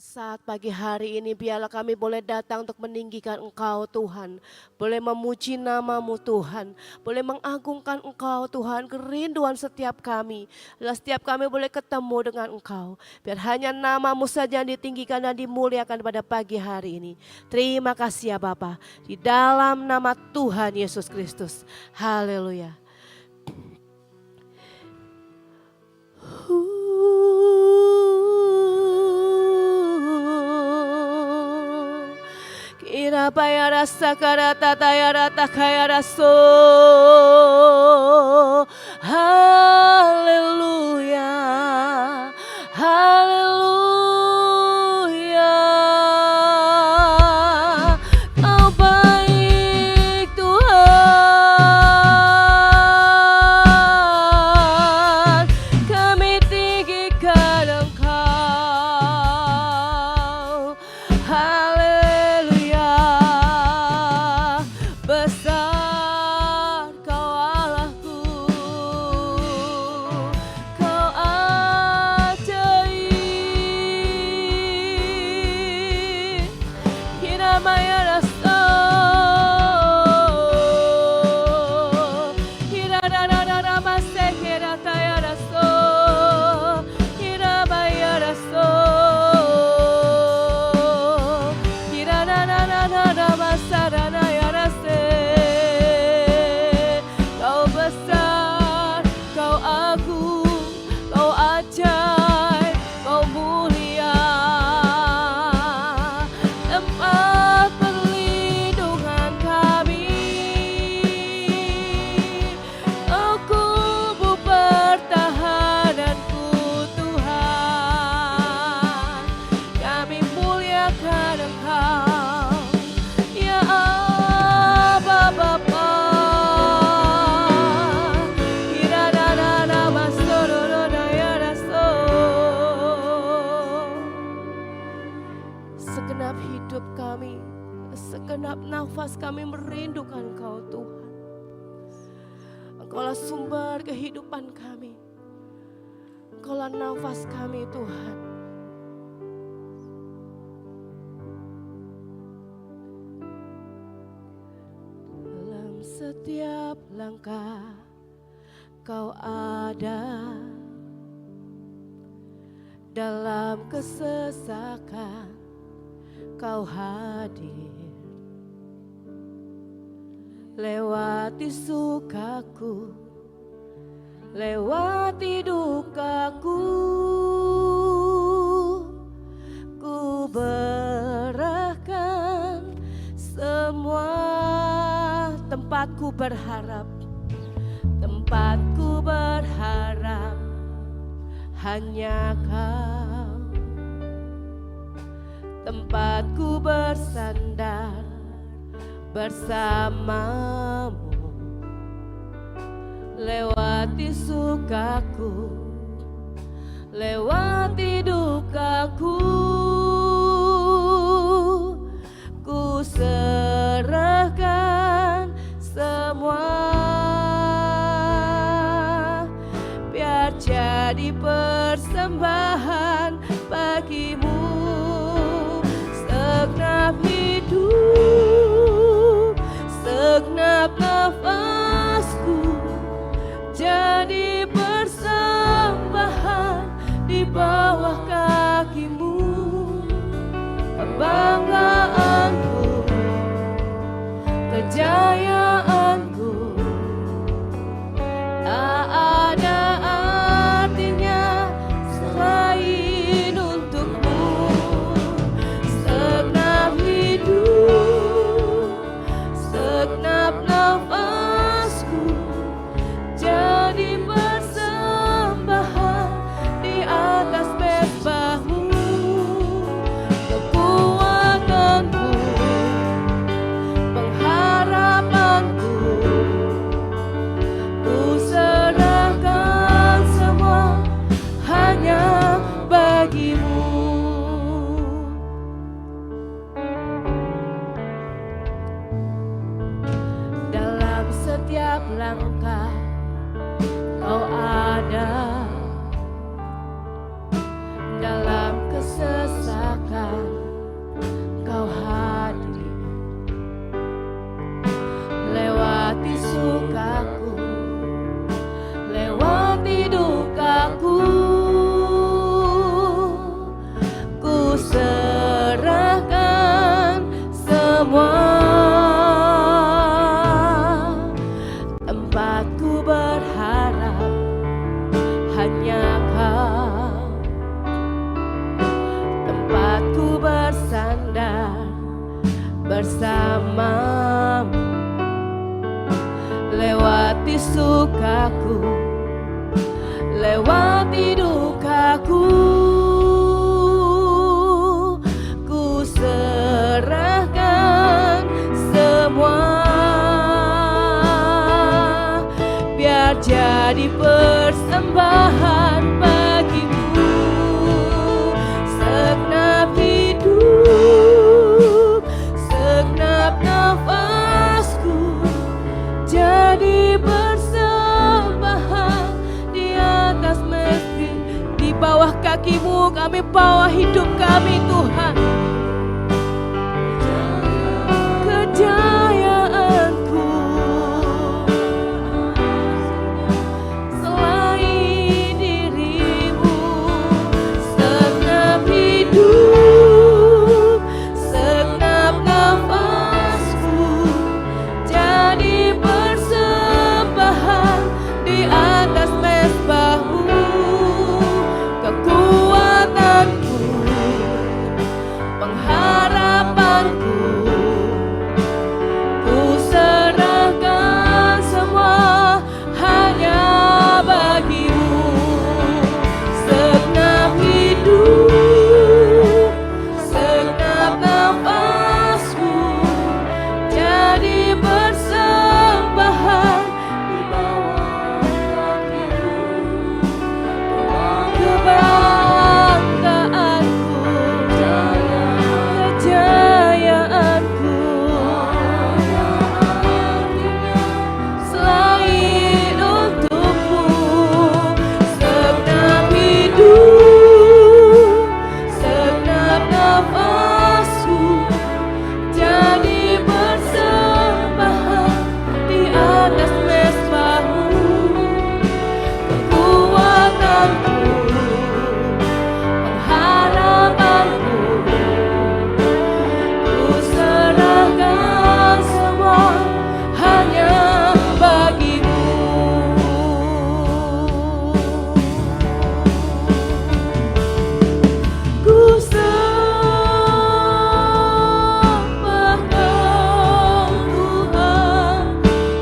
Saat pagi hari ini biarlah kami boleh datang untuk meninggikan Engkau Tuhan. Boleh memuji nama-Mu Tuhan. Boleh mengagungkan Engkau Tuhan. Kerinduan setiap kami. Adalah setiap kami boleh ketemu dengan Engkau. Biar hanya nama-Mu saja yang ditinggikan dan dimuliakan pada pagi hari ini. Terima kasih ya Bapa. Di dalam nama Tuhan Yesus Kristus. Haleluya. Kira paya rasa karata taya rata kaya raso. Haleluya. Haleluya. Kau baik Tuhan. Kami tinggikan Engkau. Haleluya. Besar Kau Allahku. Kau ajaib. Hiramaya rasa. Hirararara masekera taya raso. Hiramaya raso. Hirararara masarana ya rase. Kau besar, Kau agung, Kau ajaib, Kau mulia. Tempat perlindungan kami, Kau kubu pertahananku Tuhan. Kami muliakan Engkau, ya Aba Bapa. Hirararara masororona ya raso. Segenap hidup kami, segenap nafas kami merindukan Engkau Tuhan. Engkaulah sumber kehidupan kami. Engkaulah nafas kami Tuhan. Dalam setiap langkah Kau ada. Dalam kesesakan Kau hadir. Lewati sukaku, lewati dukaku, ku berahkan semua. Tempatku berharap, tempatku berharap hanya Kau. Tempatku bersandar bersamamu. Lewati sukaku, lewati dukaku, ku serahkan semua. Biar jadi persembahan bagimu. Segenap hidup, segenap nafasku jadi persembahan di bawah kaki-Mu. Kebanggaanku, kejayaanku, tak ada artinya selain untuk-Mu. Segenap hidup, segenap nafasku jadi persembahan di atas mezbah-Mu. Kekuatanku, pengharapan hanya Kau tempatku bersandar bersamamu, lewati sukaku, lewati dukaku, ku serahkan semua, biar jadi persembahan bagimu. Segenap hidup, segenap nafasku, jadi persembahan di atas masjid. Di bawah kaki-Mu kami bawa hidup kami Tuhan. Kejayaanku selain diri-Mu, segenap hidup, segenap nafasku, jadi persembahan di atas mezbah-Mu. Kekuatanku, pengharapanku, ku serahkan semua hanya bagi-Mu. Segenap hidup, segenap nafasku, jadi persembahan di bawah kaki-Mu. Kebanggaanku, kejayaanku, selain untuk-Mu. Segenap hidup, segenap nafasku, jadi persembahan di atas mezbah-Mu. Kekuatanku, pengharapanku, ku serahkan semua hanya bagi-Mu. Ku sembah Kau Tuhan,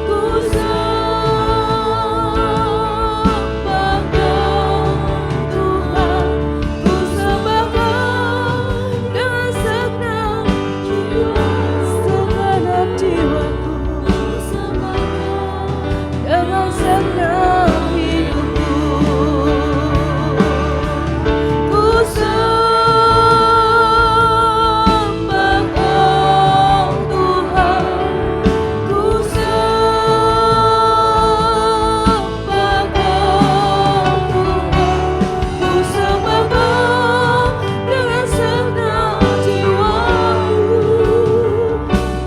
ku sembah Kau Tuhan, ku sembah Kau dengan segenap jiwa, segenap jiwaku, dengan segenap hidupku. Ku sembah Kau Tuhan, ku sembah Kau Tuhan, ku sembah Kau dengan segenap jiwaku,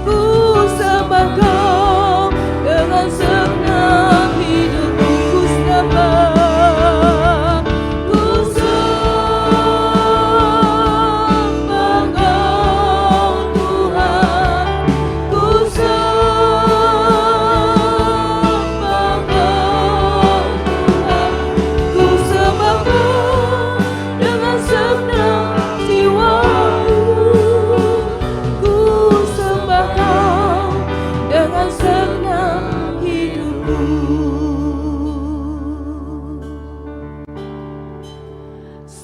ku sembah Kau dengan segenap hidupku. Ku sembah, ku sembah Kau Tuhan, ku sembah Kau Tuhan, ku sembah Kau dengan segenap jiwaku, ku sembah Kau dengan segenap hidupku.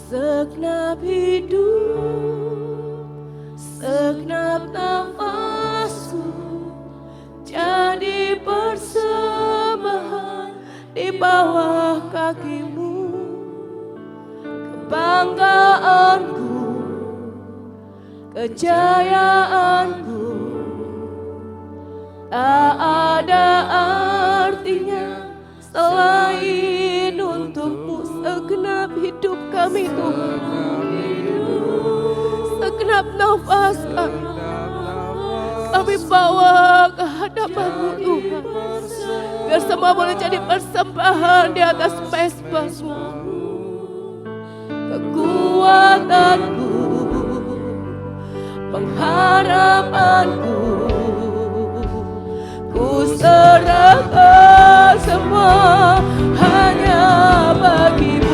Segenap hidup, segenap nafasku, jadi persembahan di bawah kaki-Mu. Kebanggaanku, kejayaanku, tak ada artinya selain untuk-Mu. Segenap hidup kami Tuhan, segenap nafas kami bawa ke hadapan-Mu Tuhan, biar semua boleh jadi persembahan di atas mezbah-Mu. Kekuatanku, pengharapanku, ku serahkan semua hanya bagi-Mu.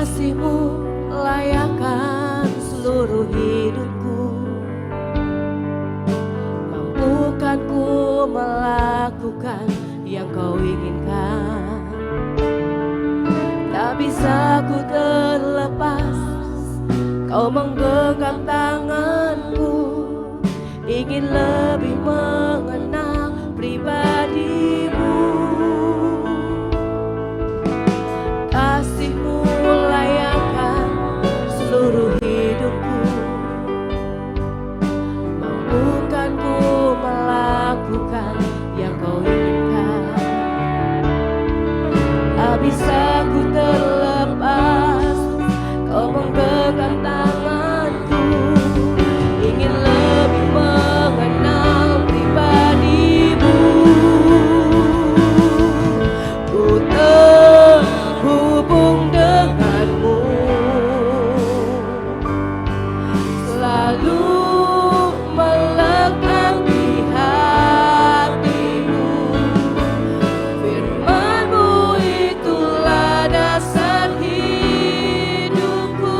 kasih-Mu layakkan seluruh hidupku. Mampukan ku melakukan yang Kau inginkan. Tak bisa ku terlepas, Kau menggenggam tanganku. Ingin lebih mengenal pribadi-Mu. Kasih-Mu layakkan seluruh hidupku. Mampukan ku melakukan yang Kau inginkan. Tak bisa ku terlepas, Kau menggenggam tanganku. Ingin lebih mengenal pribadi-Mu. Ku terhubung dengan-Mu, selalu melekat di hati-Mu. Firman-Mu itulah dasar hidupku,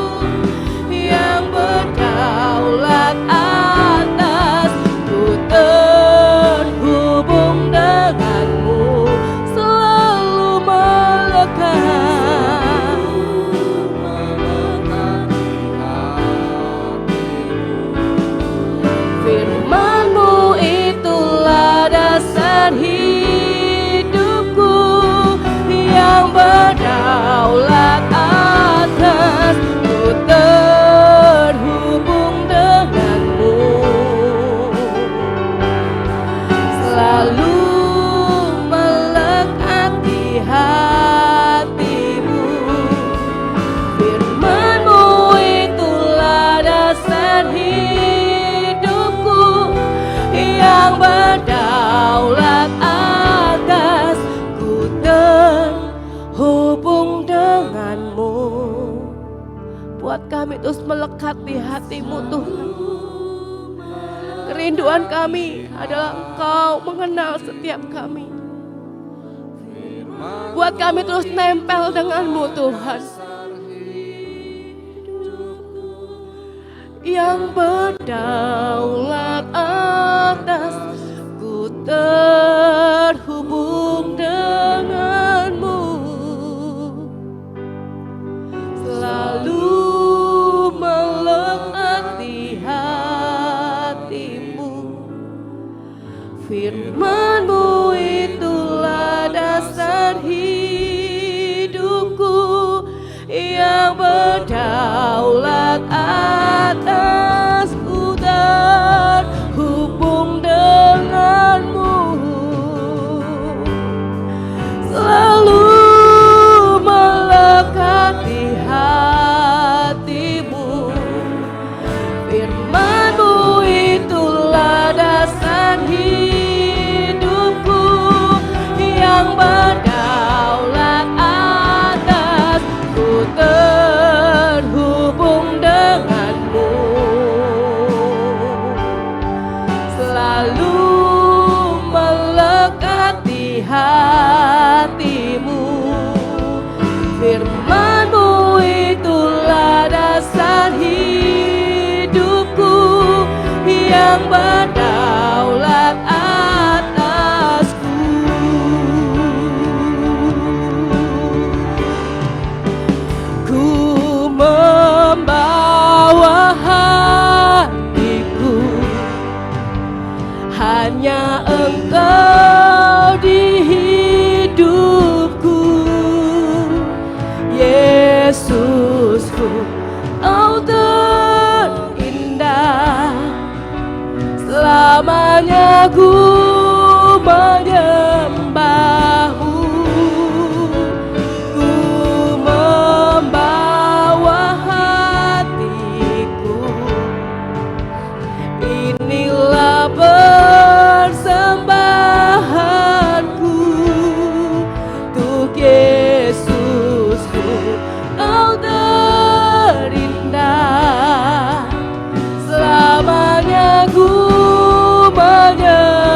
yang berdaulat atas. Ku terhubung dengan-Mu, selalu melekat. Firman-Mu itulah dasar hidupku, yang berdaulat atas. Ku terhubung dengan-Mu, selalu melekat di hati-Mu. Firman-Mu itulah dasar hidupku, yang berdaulat atas. Ku terhubung dengan-Mu. Buat kami terus melekat di hati-Mu Tuhan. Kerinduan kami adalah Engkau mengenal setiap kami. Buat kami terus nempel dengan-Mu Tuhan, yang berdaulat atas. Ku terhubung dengan-Mu, selalu melekat di hati-Mu. Firman-Mu itulah dasar hidupku, yang berdaulat atas. Ku terhubung dengan-Mu, selalu melekat di hati-Mu. Firman-Mu itulah dasar hidupku, yang berdaulat atas. Ku terhubung dengan-Mu, selalu melekat di hati-Mu. Firman-Mu itulah dasar hidupku, yang berdaulat atasku. Ku membawa hatiku, hanya Engkau di hidupku. Yesusku, Kau terindah. Selamanya ku menyembah-Mu. Ku membawa hatiku, inilah persembahanku untuk Yesusku. Kau terindah. Selamanya ku menyembah.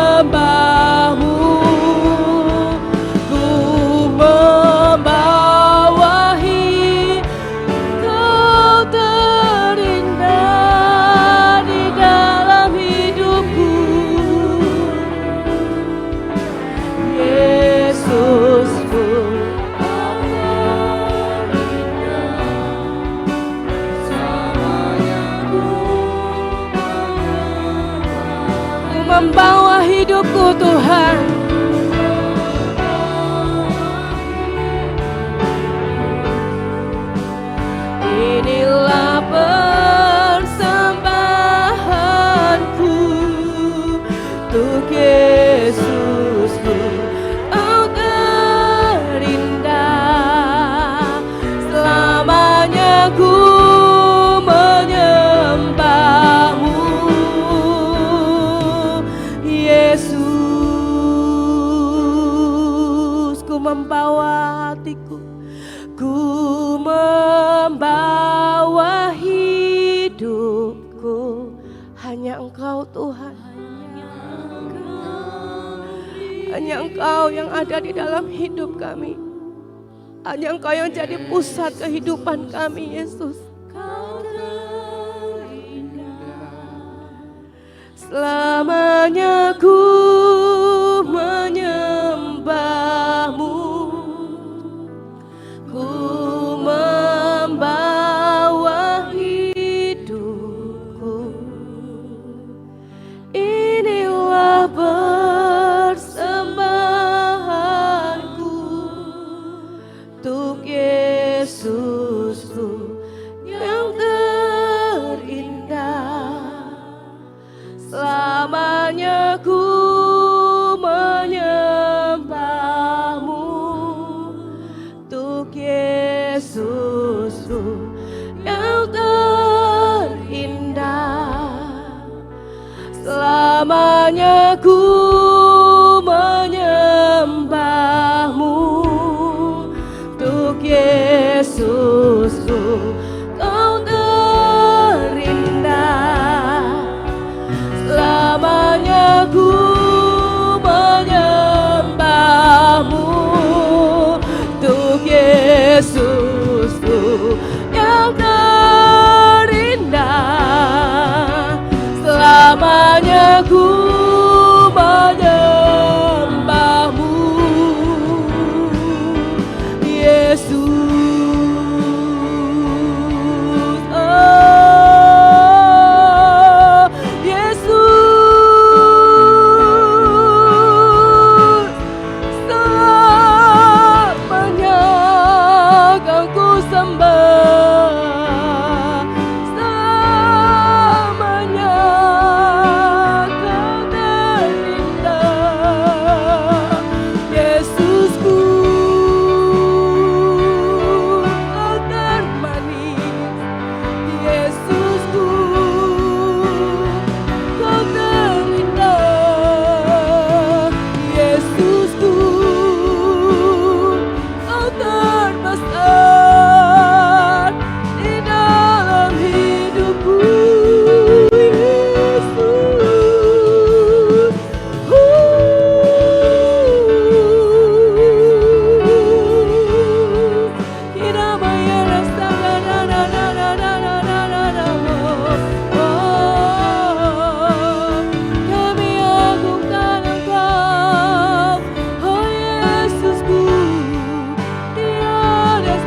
Ku membawa hidupku hanya Engkau Tuhan. Hanya Engkau yang ada di dalam hidup kami. Hanya Engkau yang jadi pusat kehidupan kami, Yesus. Selamanya ku menyembah-Mu, ku membawa hidupku. Inilah persembahanku untuk Yesusku yang terindah. Selamanya ku menyembah-Mu untuk Yesusku yang terindah. Selamanya ku menyembah-Mu untuk Yesusku Kau terindah. Selamanya ku menyembah-Mu untuk Yesusku yang terindah. Selamanya ku menyembah-Mu, Yesus. Di atas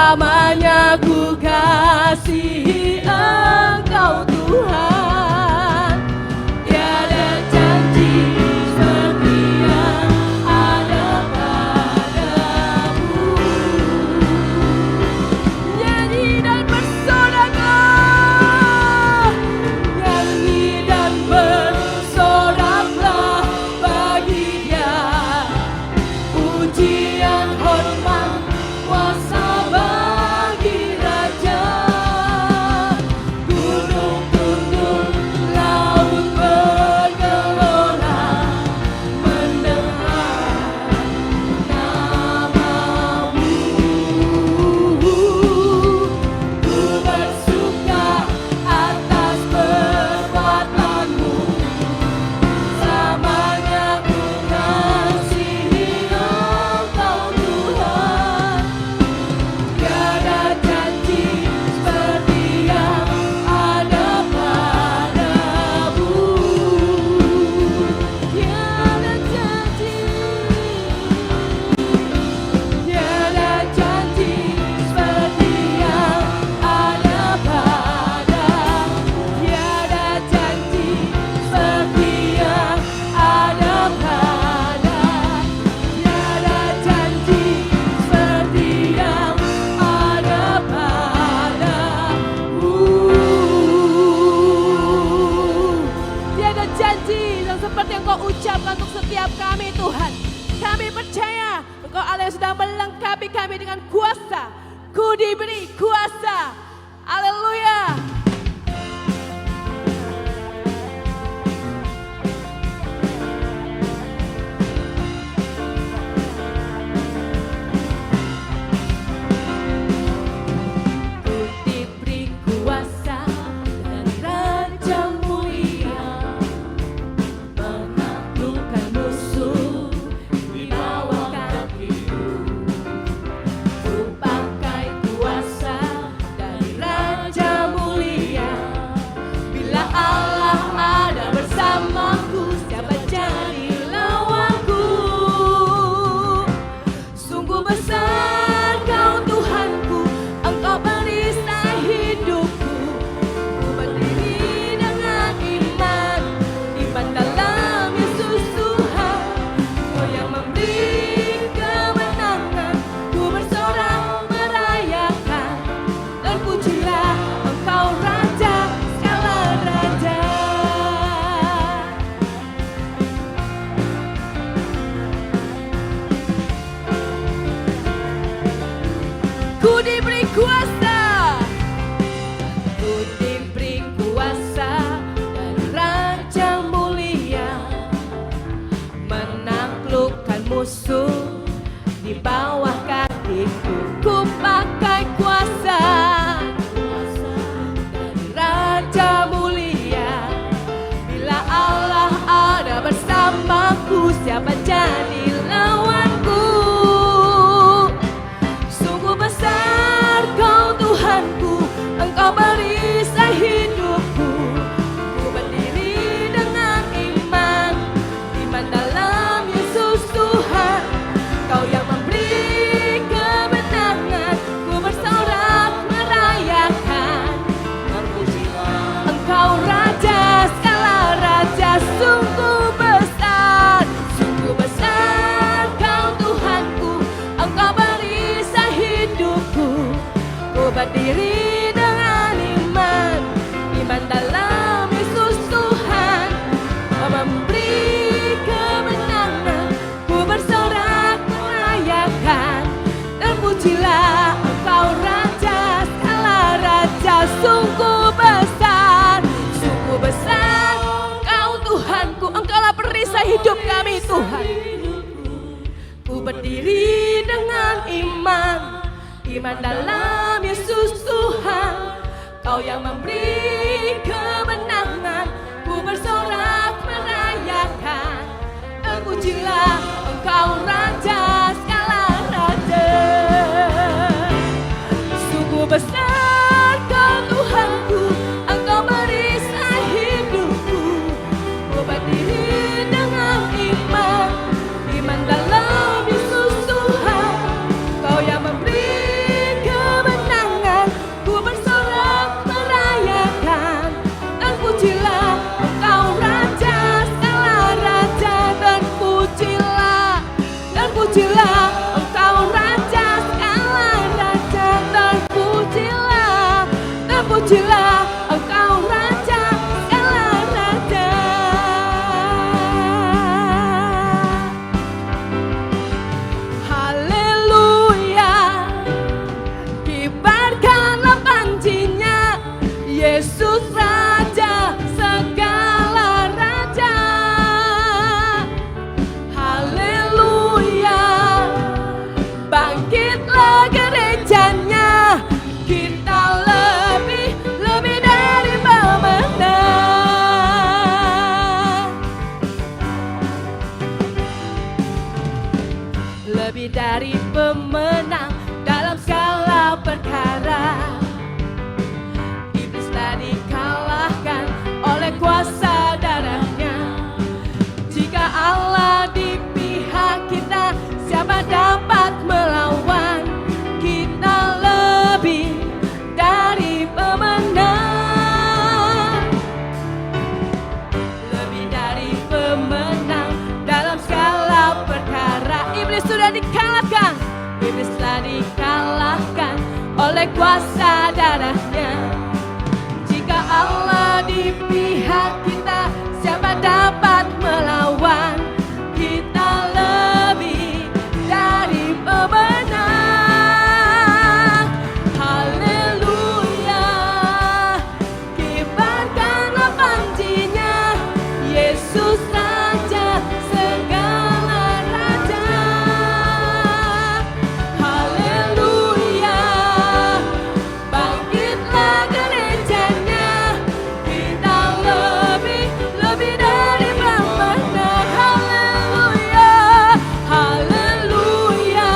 Selamanya ku kasihi Engkau Tuhan. Tiada janji seperti yang ada padamu. Nyanyi dan bersoraklah, nyanyi dan bersoraklah bagi Dia. Pujian hormat kuasa bagi Raja. Gunung tunduk, laut bergelora, mendengar namamu. Ku bersuka atas perbuatanmu. Selamanya ku kasihi Engkau Tuhan. Tiada janji seperti yang ada padamu. Tiada janji, tiada janji seperti yang ada padamu. Tiada janji seperti yang ada padamu. Tiada janji seperti yang ada padamu. Tiada janji yang seperti yang Kau ucapkan untuk setiap kami Tuhan. Kami percaya Engkau Allah yang sudah melengkapi kami dengan kuasa. Ku diberi kuasa. Haleluya. Ku diberi kuasa dan Raja mulia, menaklukkan musuh di bawah kakiku. Ku pakai kuasa dari Raja mulia. Bila Allah ada bersamaku, siapa jadi lawanku? Sungguh besar Kau Tuhanku, Engkau perisai hidupku. Ku berdiri dengan iman, iman dalam Yesus Tuhan. Kau yang memberi kemenangan, ku bersorak merayakan. Terpujilah Engkau Raja segala raja. Ku diberi kuasa, ku diberi kuasa dari Raja mulia, menaklukkan musuh di bawah kakiku. Ku pakai kuasa dari Raja mulia. Bila Allah ada bersamaku, siapa jadi lawanku? Sungguh besar Kau Tuhanku, Engkau perisai hidupku. Ku berdiri dengan iman, iman dalam Yesus Tuhan. Kau yang memberi kemenangan, ku bersorak merayakan. Terpujilah Engkau Raja segala raja. Sungguh besar Kau Tuhanku, Engkau perisai hidupku. Ku berdiri dengan iman, iman dalam Yesus Tuhan. Kau memberi kemenangan, ku bersorak merayakan. Terpujilah Engkau Raja segala raja. Sungguh besar Kau Tuhanku, Engkaulah perisai hidup kami Tuhan. Ku berdiri dengan iman, iman dalam Yesus Tuhan. Kau yang memberi kemenangan, ku bersorak merayakan. Terpujilah Engkau Raja segala raja. Sungguh besar Kau Tuhanku, Engkau perisai hidupku. Ku berdiri dengan iman, iman dalam Yesus Tuhan. Kau yang memberi kemenangan, Engkau Raja segala raja. Haleluya, kibarkanlah pancinya, Yesus Raja segala raja. Haleluya, bangkitlah gerejanya, kita lebih dari pemenang. Lebih dari pemenang dalam segala perkara. Iblis telah dikalahkan oleh kuasa darahnya. Jika Allah di pihak kita, siapa dapat melawan? Kita lebih dari pemenang. Lebih dari pemenang dalam segala perkara. Iblis sudah dikalahkan. Iblis telah dikalahkan oleh kuasa darahnya. Jika Allah di pihak kita, siapa dapat melawan? Kita lebih dari pemenang. Haleluya, kibarkanlah pancinya, Yesus Raja segala raja. Haleluya, bangkitlah gerejanya, kita lebih dari pemenang. Haleluya, haleluya,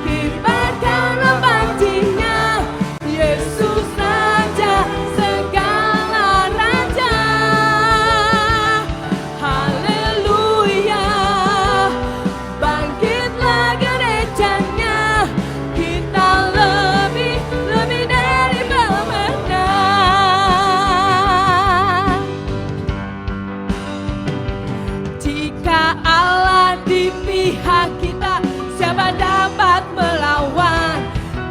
kibarkanlah pancinya, Yesus Raja segala raja. Haleluya, bangkitlah gerejanya, kita lebih dari pemenang. Jika Allah di pihak kita, siapa dapat melawan?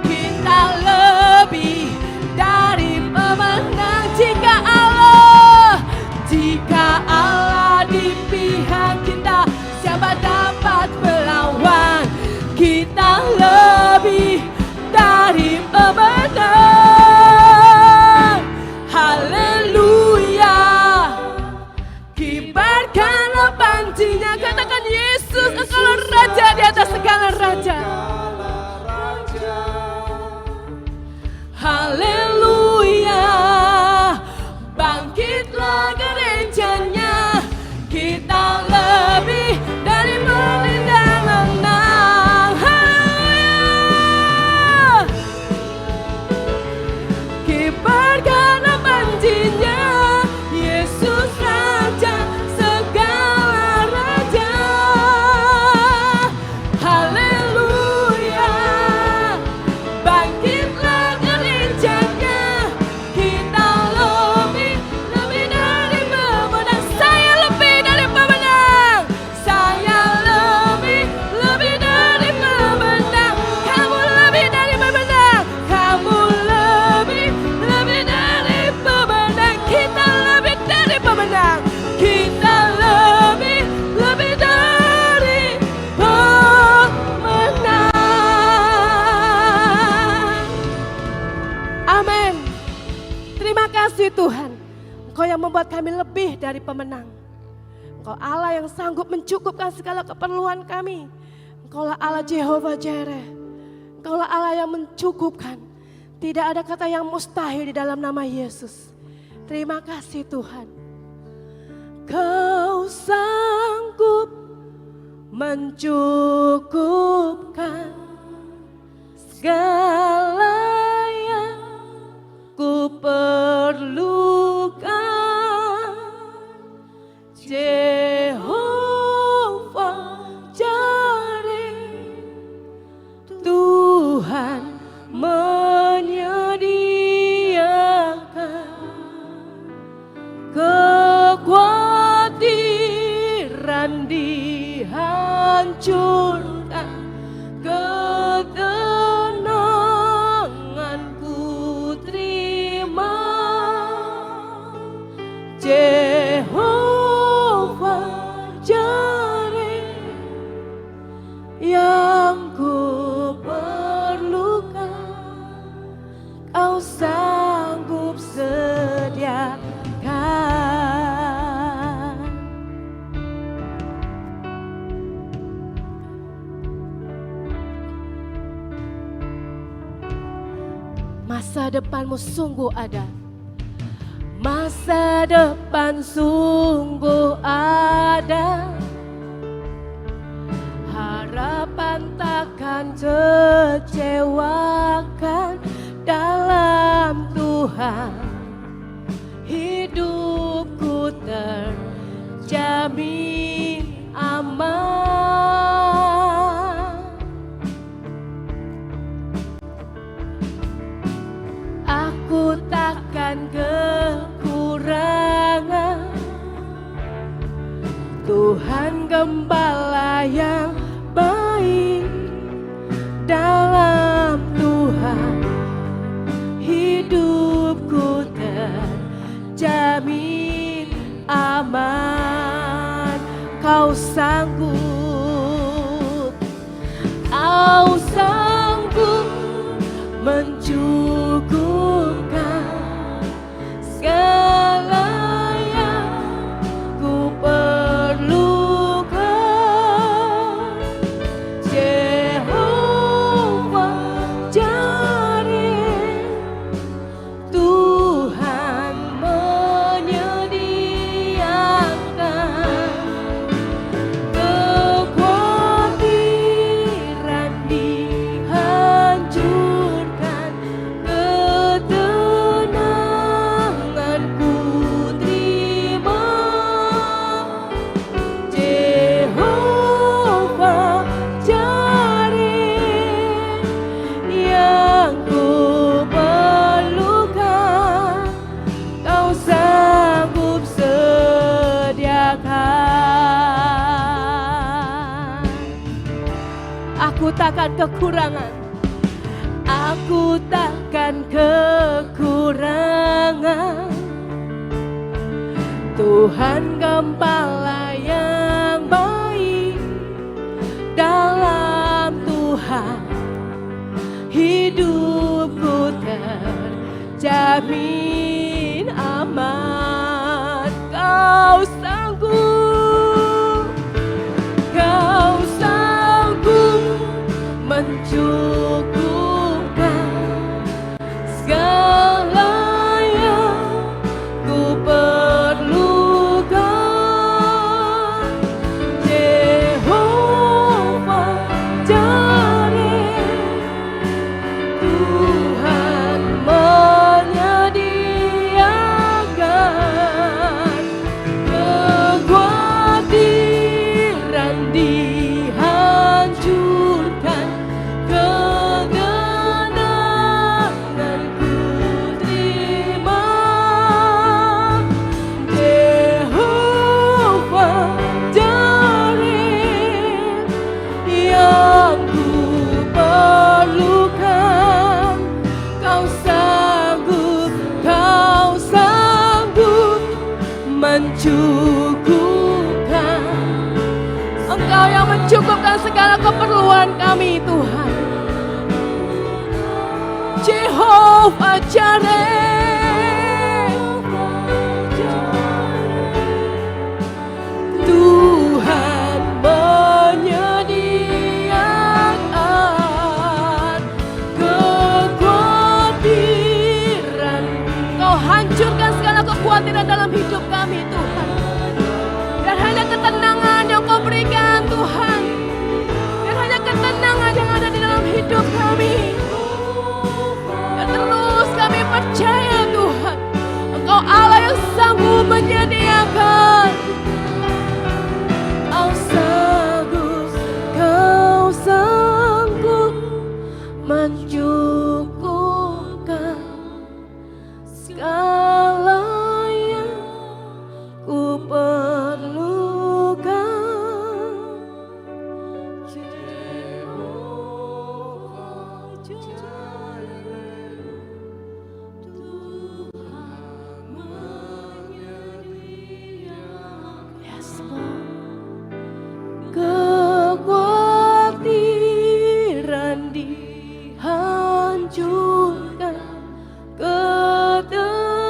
Kita lebih dari pemenang. Jika Allah di pihak kita, siapa dapat melawan? Kita lebih dari pemenang. Haleluya, kibarkanlah pancinya, katakan Yesus engkau Raja di atas segala raja. Haleluya, bangkitlah gerejanya, kita lebih dari menang. Haleluya, kibarkanlah pancinya, Yesus Raja segala raja. Haleluya, bangkitlah gerejanya, kita lebih dari pemenang. Saya lebih dari pemenang. Saya lebih dari pemenang. Kamu lebih dari pemenang. Kamu lebih dari pemenang. Kita lebih dari pemenang. Kita lebih dari pemenang. Amin. Terima kasih Tuhan. Engkau yang membuat kami lebih dari pemenang. Engkau Allah yang sanggup mencukupkan segala keperluan kami. Engkaulah Allah Jehovah Jireh. Engkaulah Allah yang mencukupkan. Tidak ada kata yang mustahil di dalam nama Yesus. Terima kasih Tuhan. Kau sanggup mencukupkan segala yang ku perlukan. Jehovah Jireh, Tuhan menyediakan kekhawatiran dihancurkan, ketenangan ku terima. masa depanmu sungguh ada. Masa depan sungguh ada. Harapan takkan kecewakan dalam Tuhan. Hidupku terjamin aman. Aku takkan kekurangan. Tuhan gembala yang baik. Dalam Tuhan hidupku terjamin aman. Kau sanggup mencukupkan segala yang ku perlukan. Jehovah Jireh, Tuhan menyediakan kekhawatiran dihancurkan, ketenangan ku terima. Jehovah Jireh, yang ku perlukan, Kau sanggup sediakan. Aku takkan kekurangan. Aku takkan kekurangan. Tuhan gembala yang baik. Dalam Tuhan hidupku terjamin aman. Kau sanggup mencukupkan segala yang ku perlukan. Jehovah Jireh, Tuhan menyediakan kekhawatiran dihancurkan, ketenangan ku terima. Jehovah Jireh, yang ku perlukan, Kau sanggup mencukupkan. Engkau yang mencukupkan segala keperluan kami, Tuhan. Jehovah Jireh, Tuhan menyediakan kekhawatiran. Kau hancurkan segala kekhawatiran dalam hidup kami, Tuhan. Dan hanya ketenangan yang Kau berikan, Tuhan. Dan hanya ketenangan yang ada di dalam hidup kami. Dan terus kami percaya, Tuhan, Engkau Allah yang sanggup menyediakan. Kau sanggup mencukupkan segala yang ku perlukan. Jehovah Jireh, Tuhan menyediakan. Yes, Lord. Kekhawatiran dihancurkan, ketenangan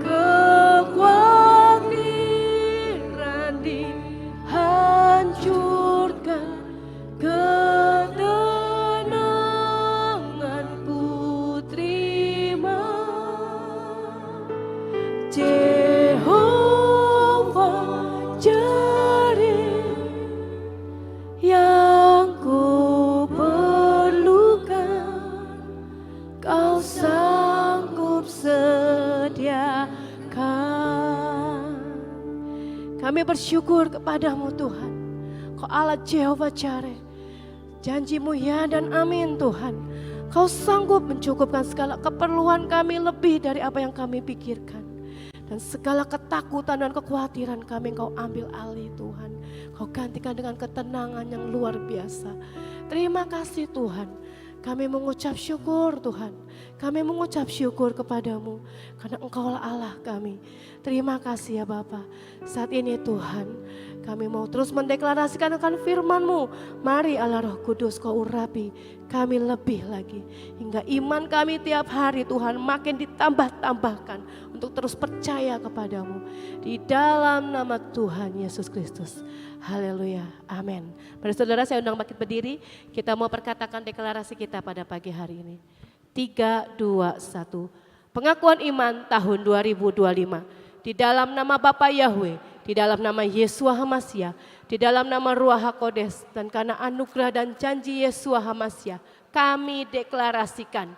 kekhawatiran dihancurkan, ketenangan ku terima. Jehovah Jireh yang ku perlukan, Kau sanggup sediakan. Kami bersyukur kepadamu Tuhan, Kau Allah Jehovah Jireh. Janjimu ya dan amin Tuhan. Kau sanggup mencukupkan segala keperluan kami lebih dari apa yang kami pikirkan. Dan segala ketakutan dan kekhawatiran kami Kau ambil alih Tuhan. Kau gantikan dengan ketenangan yang luar biasa. Terima kasih Tuhan. Kami mengucap syukur Tuhan. Kami mengucap syukur kepadamu. Karena Engkaulah Allah kami. Terima kasih ya Bapa. Saat ini Tuhan, kami mau terus mendeklarasikan akan firman-Mu. Mari Allah Roh Kudus Kau urapi kami lebih lagi. Hingga iman kami tiap hari Tuhan makin ditambah-tambahkan untuk terus percaya kepadamu. Di dalam nama Tuhan Yesus Kristus. Haleluya. Amin. Pada saudara saya undang bangkit berdiri. Kita mau perkatakan deklarasi kita pada pagi hari ini. 3, 2, 1. Pengakuan iman tahun 2025. Di dalam nama Bapa Yahweh, di dalam nama Yesua Hamasya, di dalam nama Ruach HaKodes, dan karena anugerah dan janji Yesua Hamasya, kami deklarasikan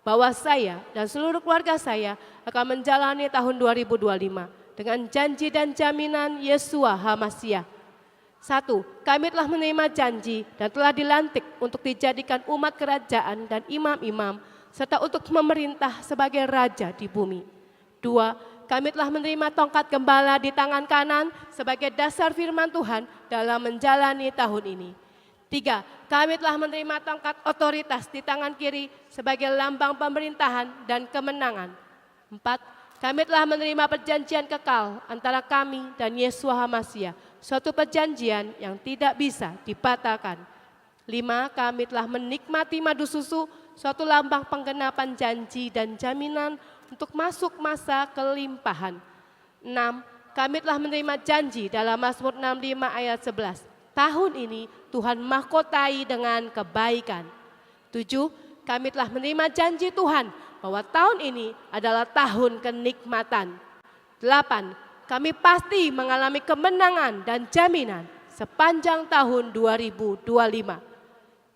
bahwa saya dan seluruh keluarga saya akan menjalani tahun 2025 dengan janji dan jaminan Yesua Hamasya. 1. Kami telah menerima janji dan telah dilantik untuk dijadikan umat kerajaan dan imam-imam, serta untuk memerintah sebagai raja di bumi. 2. Kami telah menerima tongkat gembala di tangan kanan sebagai dasar firman Tuhan dalam menjalani tahun ini. 3. Kami telah menerima tongkat otoritas di tangan kiri sebagai lambang pemerintahan dan kemenangan. 4. Kami telah menerima perjanjian kekal antara kami dan Yesua Hamasya, suatu perjanjian yang tidak bisa dibatalkan. 5. Kami telah menikmati madu susu, suatu lambang penggenapan janji dan jaminan untuk masuk masa kelimpahan. 6. Kami telah menerima janji dalam Mazmur 65 ayat 11. Tahun ini Tuhan mahkotai dengan kebaikan. 7. Kami telah menerima janji Tuhan bahwa tahun ini adalah tahun kenikmatan. 8. Kami pasti mengalami kemenangan dan jaminan sepanjang tahun 2025.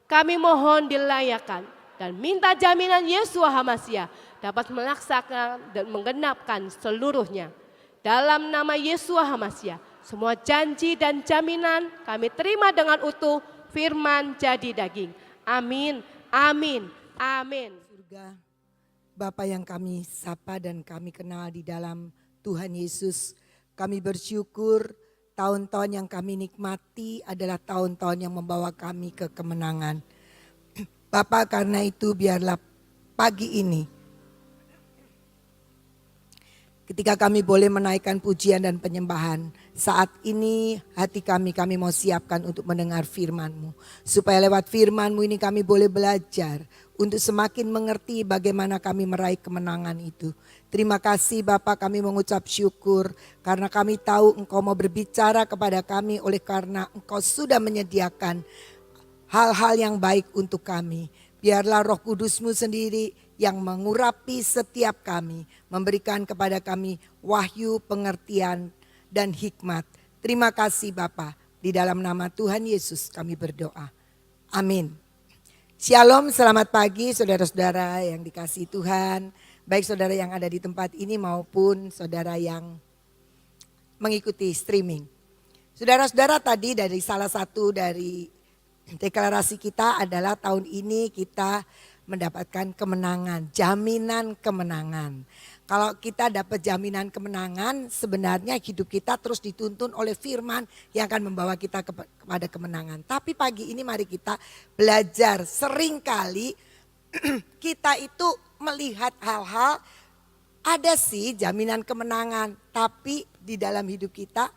Kami mohon dilayakan dan minta jaminan Yesua Hamasya dapat melaksanakan dan menggenapkan seluruhnya. Dalam nama Yesua Hamasya, semua janji dan jaminan kami terima dengan utuh, firman jadi daging. Amin, amin, amin. Surga, Bapa yang kami sapa dan kami kenal di dalam Tuhan Yesus, kami bersyukur tahun-tahun yang kami nikmati adalah tahun-tahun yang membawa kami ke kemenangan. Bapa, karena itu biarlah pagi ini ketika kami boleh menaikkan pujian dan penyembahan, saat ini hati kami mau siapkan untuk mendengar firman-Mu. Supaya lewat firman-Mu ini kami boleh belajar untuk semakin mengerti bagaimana kami meraih kemenangan itu. Terima kasih Bapa, kami mengucap syukur karena kami tahu Engkau mau berbicara kepada kami oleh karena Engkau sudah menyediakan hal-hal yang baik untuk kami. Biarlah Roh Kudus-Mu sendiri yang mengurapi setiap kami, memberikan kepada kami wahyu, pengertian, dan hikmat. Terima kasih Bapa, di dalam nama Tuhan Yesus kami berdoa. Amin. Shalom, selamat pagi saudara-saudara yang dikasihi Tuhan. Baik saudara yang ada di tempat ini maupun saudara yang mengikuti streaming. Saudara-saudara, tadi dari salah satu dari deklarasi kita adalah tahun ini kita mendapatkan kemenangan, jaminan kemenangan. Kalau kita dapat jaminan kemenangan, sebenarnya hidup kita terus dituntun oleh firman yang akan membawa kita kepada kemenangan. Tapi pagi ini mari kita belajar, seringkali kita itu melihat hal-hal, ada sih jaminan kemenangan, tapi di dalam hidup kita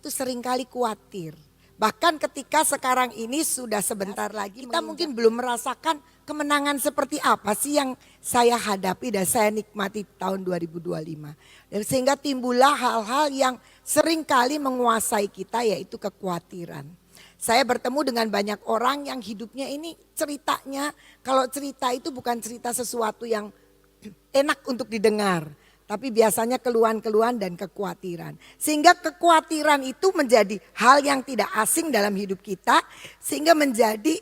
tuh seringkali khawatir. Bahkan ketika sekarang ini sudah sebentar lagi kita mungkin belum merasakan kemenangan seperti apa sih yang saya hadapi dan saya nikmati tahun 2025. Dan sehingga timbullah hal-hal yang seringkali menguasai kita, yaitu kekhawatiran. Saya bertemu dengan banyak orang yang hidupnya ini ceritanya, kalau cerita itu bukan cerita sesuatu yang enak untuk didengar. Tapi biasanya keluhan-keluhan dan kekhawatiran. Sehingga kekhawatiran itu menjadi hal yang tidak asing dalam hidup kita. Sehingga menjadi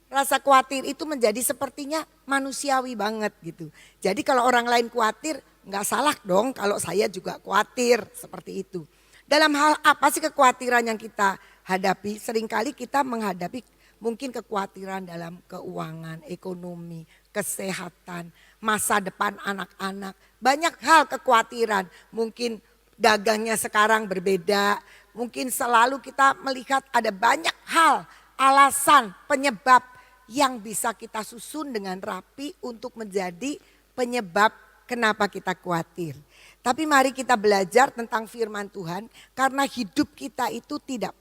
rasa khawatir itu menjadi sepertinya manusiawi banget gitu. Jadi kalau orang lain khawatir, nggak salah dong kalau saya juga khawatir seperti itu. Dalam hal apa sih kekhawatiran yang kita hadapi? Seringkali kita menghadapi mungkin kekhawatiran dalam keuangan, ekonomi, kesehatan, masa depan anak-anak. Banyak hal kekhawatiran, mungkin dagangnya sekarang berbeda. Mungkin selalu kita melihat ada banyak hal, alasan, penyebab yang bisa kita susun dengan rapi untuk menjadi penyebab kenapa kita khawatir. Tapi mari kita belajar tentang firman Tuhan karena hidup kita itu tidak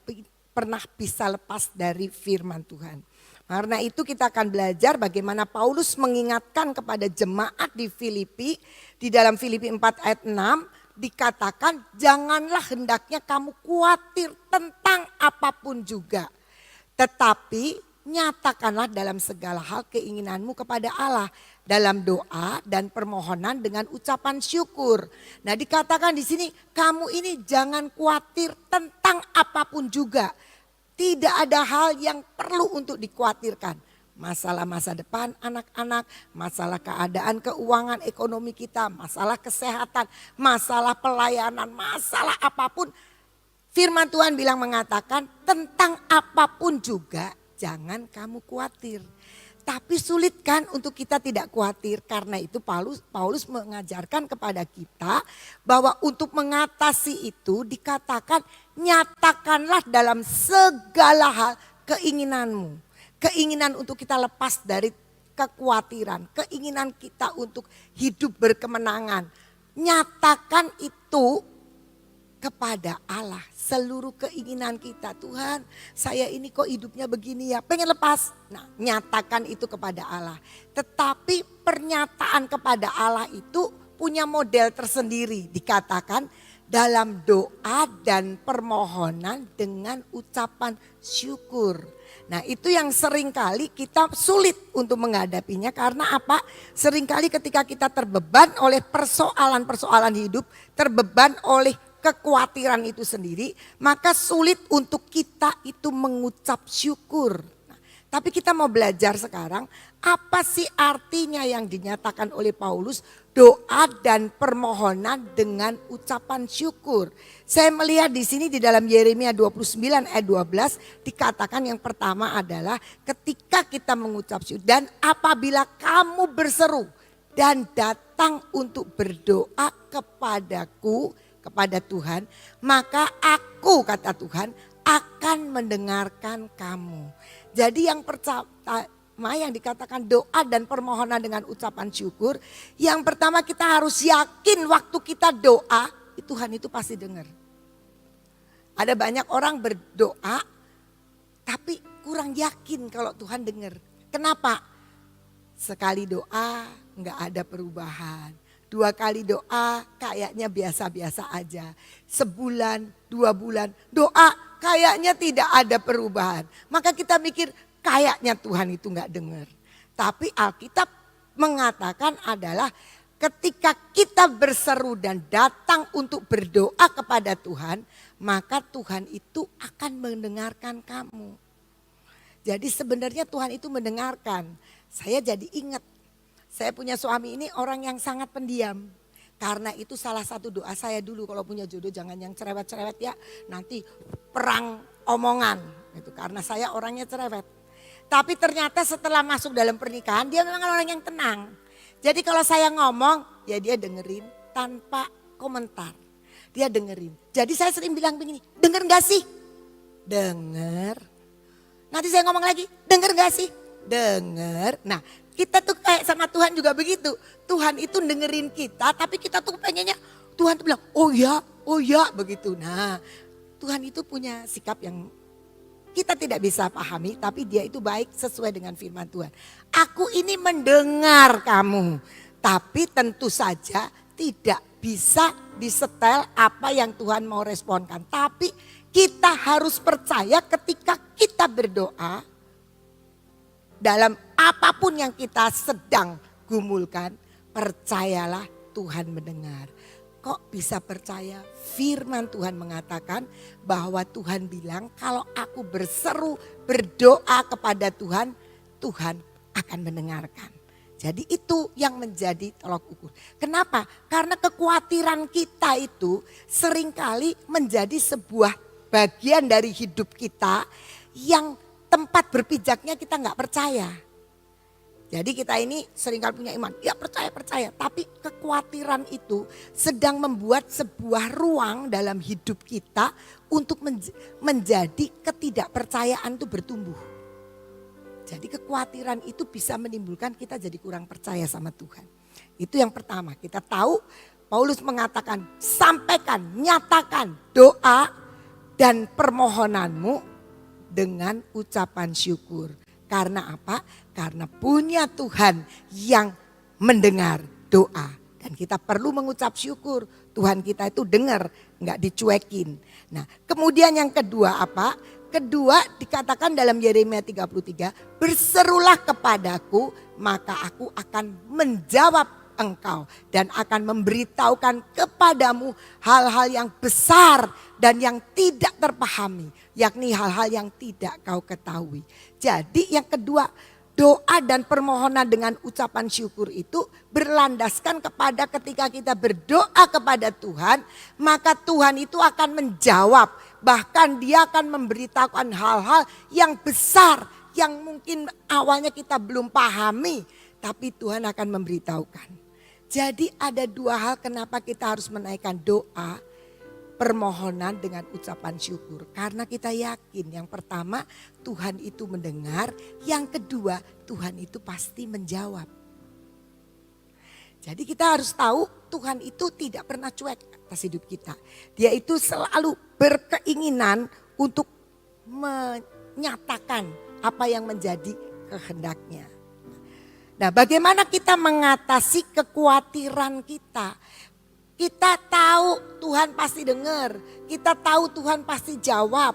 pernah bisa lepas dari firman Tuhan. Karena itu kita akan belajar bagaimana Paulus mengingatkan kepada jemaat di Filipi. Di dalam Filipi 4 ayat 6 dikatakan janganlah hendaknya kamu khawatir tentang apapun juga. Tetapi nyatakanlah dalam segala hal keinginanmu kepada Allah. Dalam doa dan permohonan dengan ucapan syukur. Nah dikatakan di sini kamu ini jangan khawatir tentang apapun juga. Tidak ada hal yang perlu untuk dikhawatirkan. Masalah masa depan anak-anak, masalah keadaan keuangan ekonomi kita, masalah kesehatan, masalah pelayanan, masalah apapun. Firman Tuhan bilang mengatakan tentang apapun juga jangan kamu khawatir. Tapi sulit kan untuk kita tidak khawatir. Karena itu Paulus mengajarkan kepada kita bahwa untuk mengatasi itu dikatakan nyatakanlah dalam segala hal keinginanmu. Keinginan untuk kita lepas dari kekhawatiran. Keinginan kita untuk hidup berkemenangan. Nyatakan itu kepada Allah. Seluruh keinginan kita, Tuhan saya ini kok hidupnya begini ya, pengen lepas. Nah nyatakan itu kepada Allah. Tetapi pernyataan kepada Allah itu punya model tersendiri. Dikatakan dalam doa dan permohonan dengan ucapan syukur. Nah itu yang seringkali kita sulit untuk menghadapinya. Karena apa? Seringkali ketika kita terbeban oleh persoalan-persoalan hidup, terbeban oleh kekhawatiran itu sendiri, maka sulit untuk kita itu mengucap syukur. Nah, tapi kita mau belajar sekarang, apa sih artinya yang dinyatakan oleh Paulus, doa dan permohonan dengan ucapan syukur. Saya melihat di sini di dalam Yeremia 29 ayat 12 dikatakan yang pertama adalah ketika kita mengucap syukur dan apabila kamu berseru dan datang untuk berdoa kepadaku, kepada Tuhan, maka aku kata Tuhan akan mendengarkan kamu. Jadi yang pertama yang dikatakan doa dan permohonan dengan ucapan syukur. Yang pertama kita harus yakin waktu kita doa Tuhan itu pasti dengar. Ada banyak orang berdoa tapi kurang yakin kalau Tuhan dengar. Kenapa? Sekali doa nggak ada perubahan. 2 kali doa kayaknya biasa-biasa aja. Sebulan, 2 bulan doa kayaknya tidak ada perubahan. Maka kita mikir kayaknya Tuhan itu gak dengar. Tapi Alkitab mengatakan adalah ketika kita berseru dan datang untuk berdoa kepada Tuhan, maka Tuhan itu akan mendengarkan kamu. Jadi sebenarnya Tuhan itu mendengarkan. Saya jadi ingat. Saya punya suami ini orang yang sangat pendiam. Karena itu salah satu doa saya dulu kalau punya jodoh jangan yang cerewet-cerewet ya. Nanti perang omongan. Gitu. Karena saya orangnya cerewet. Tapi ternyata setelah masuk dalam pernikahan dia memang orang yang tenang. Jadi kalau saya ngomong ya dia dengerin tanpa komentar. Dia dengerin. Jadi saya sering bilang begini, denger gak sih? Denger. Nanti saya ngomong lagi, denger gak sih? Denger. Nah kita tuh kayak sama Tuhan juga begitu. Tuhan itu dengerin kita tapi kita tuh pengennya Tuhan tuh bilang oh ya begitu. Nah Tuhan itu punya sikap yang kita tidak bisa pahami, tapi dia itu baik sesuai dengan firman Tuhan. Aku ini mendengar kamu, tapi tentu saja tidak bisa disetel apa yang Tuhan mau responkan. Tapi kita harus percaya ketika kita berdoa, dalam apapun yang kita sedang gumulkan, percayalah Tuhan mendengar. Kok bisa percaya? Firman Tuhan mengatakan bahwa Tuhan bilang kalau aku berseru, berdoa kepada Tuhan, Tuhan akan mendengarkan. Jadi itu yang menjadi tolok ukur. Kenapa? Karena kekhawatiran kita itu seringkali menjadi sebuah bagian dari hidup kita yang tempat berpijaknya kita nggak percaya. Jadi kita ini seringkali punya iman, ya percaya. Tapi kekhawatiran itu sedang membuat sebuah ruang dalam hidup kita untuk menjadi ketidakpercayaan itu bertumbuh. Jadi kekhawatiran itu bisa menimbulkan kita jadi kurang percaya sama Tuhan. Itu yang pertama, kita tahu Paulus mengatakan sampaikan, nyatakan doa dan permohonanmu dengan ucapan syukur. Karena apa? Karena punya Tuhan yang mendengar doa. Dan kita perlu mengucap syukur. Tuhan kita itu dengar, nggak dicuekin. Nah, kemudian yang kedua apa? Kedua dikatakan dalam Yeremia 33, berserulah kepadaku maka aku akan menjawab engkau dan akan memberitahukan kepadamu hal-hal yang besar dan yang tidak terpahami, yakni hal-hal yang tidak kau ketahui. Jadi yang kedua, doa dan permohonan dengan ucapan syukur itu berlandaskan kepada ketika kita berdoa kepada Tuhan, maka Tuhan itu akan menjawab. Bahkan dia akan memberitahukan hal-hal yang besar yang mungkin awalnya kita belum pahami, tapi Tuhan akan memberitahukan. Jadi ada dua hal kenapa kita harus menaikkan doa, permohonan dengan ucapan syukur. Karena kita yakin yang pertama Tuhan itu mendengar, yang kedua Tuhan itu pasti menjawab. Jadi kita harus tahu Tuhan itu tidak pernah cuek atas hidup kita. Dia itu selalu berkeinginan untuk menyatakan apa yang menjadi kehendaknya. Nah, bagaimana kita mengatasi kekhawatiran kita? Kita tahu Tuhan pasti dengar, kita tahu Tuhan pasti jawab.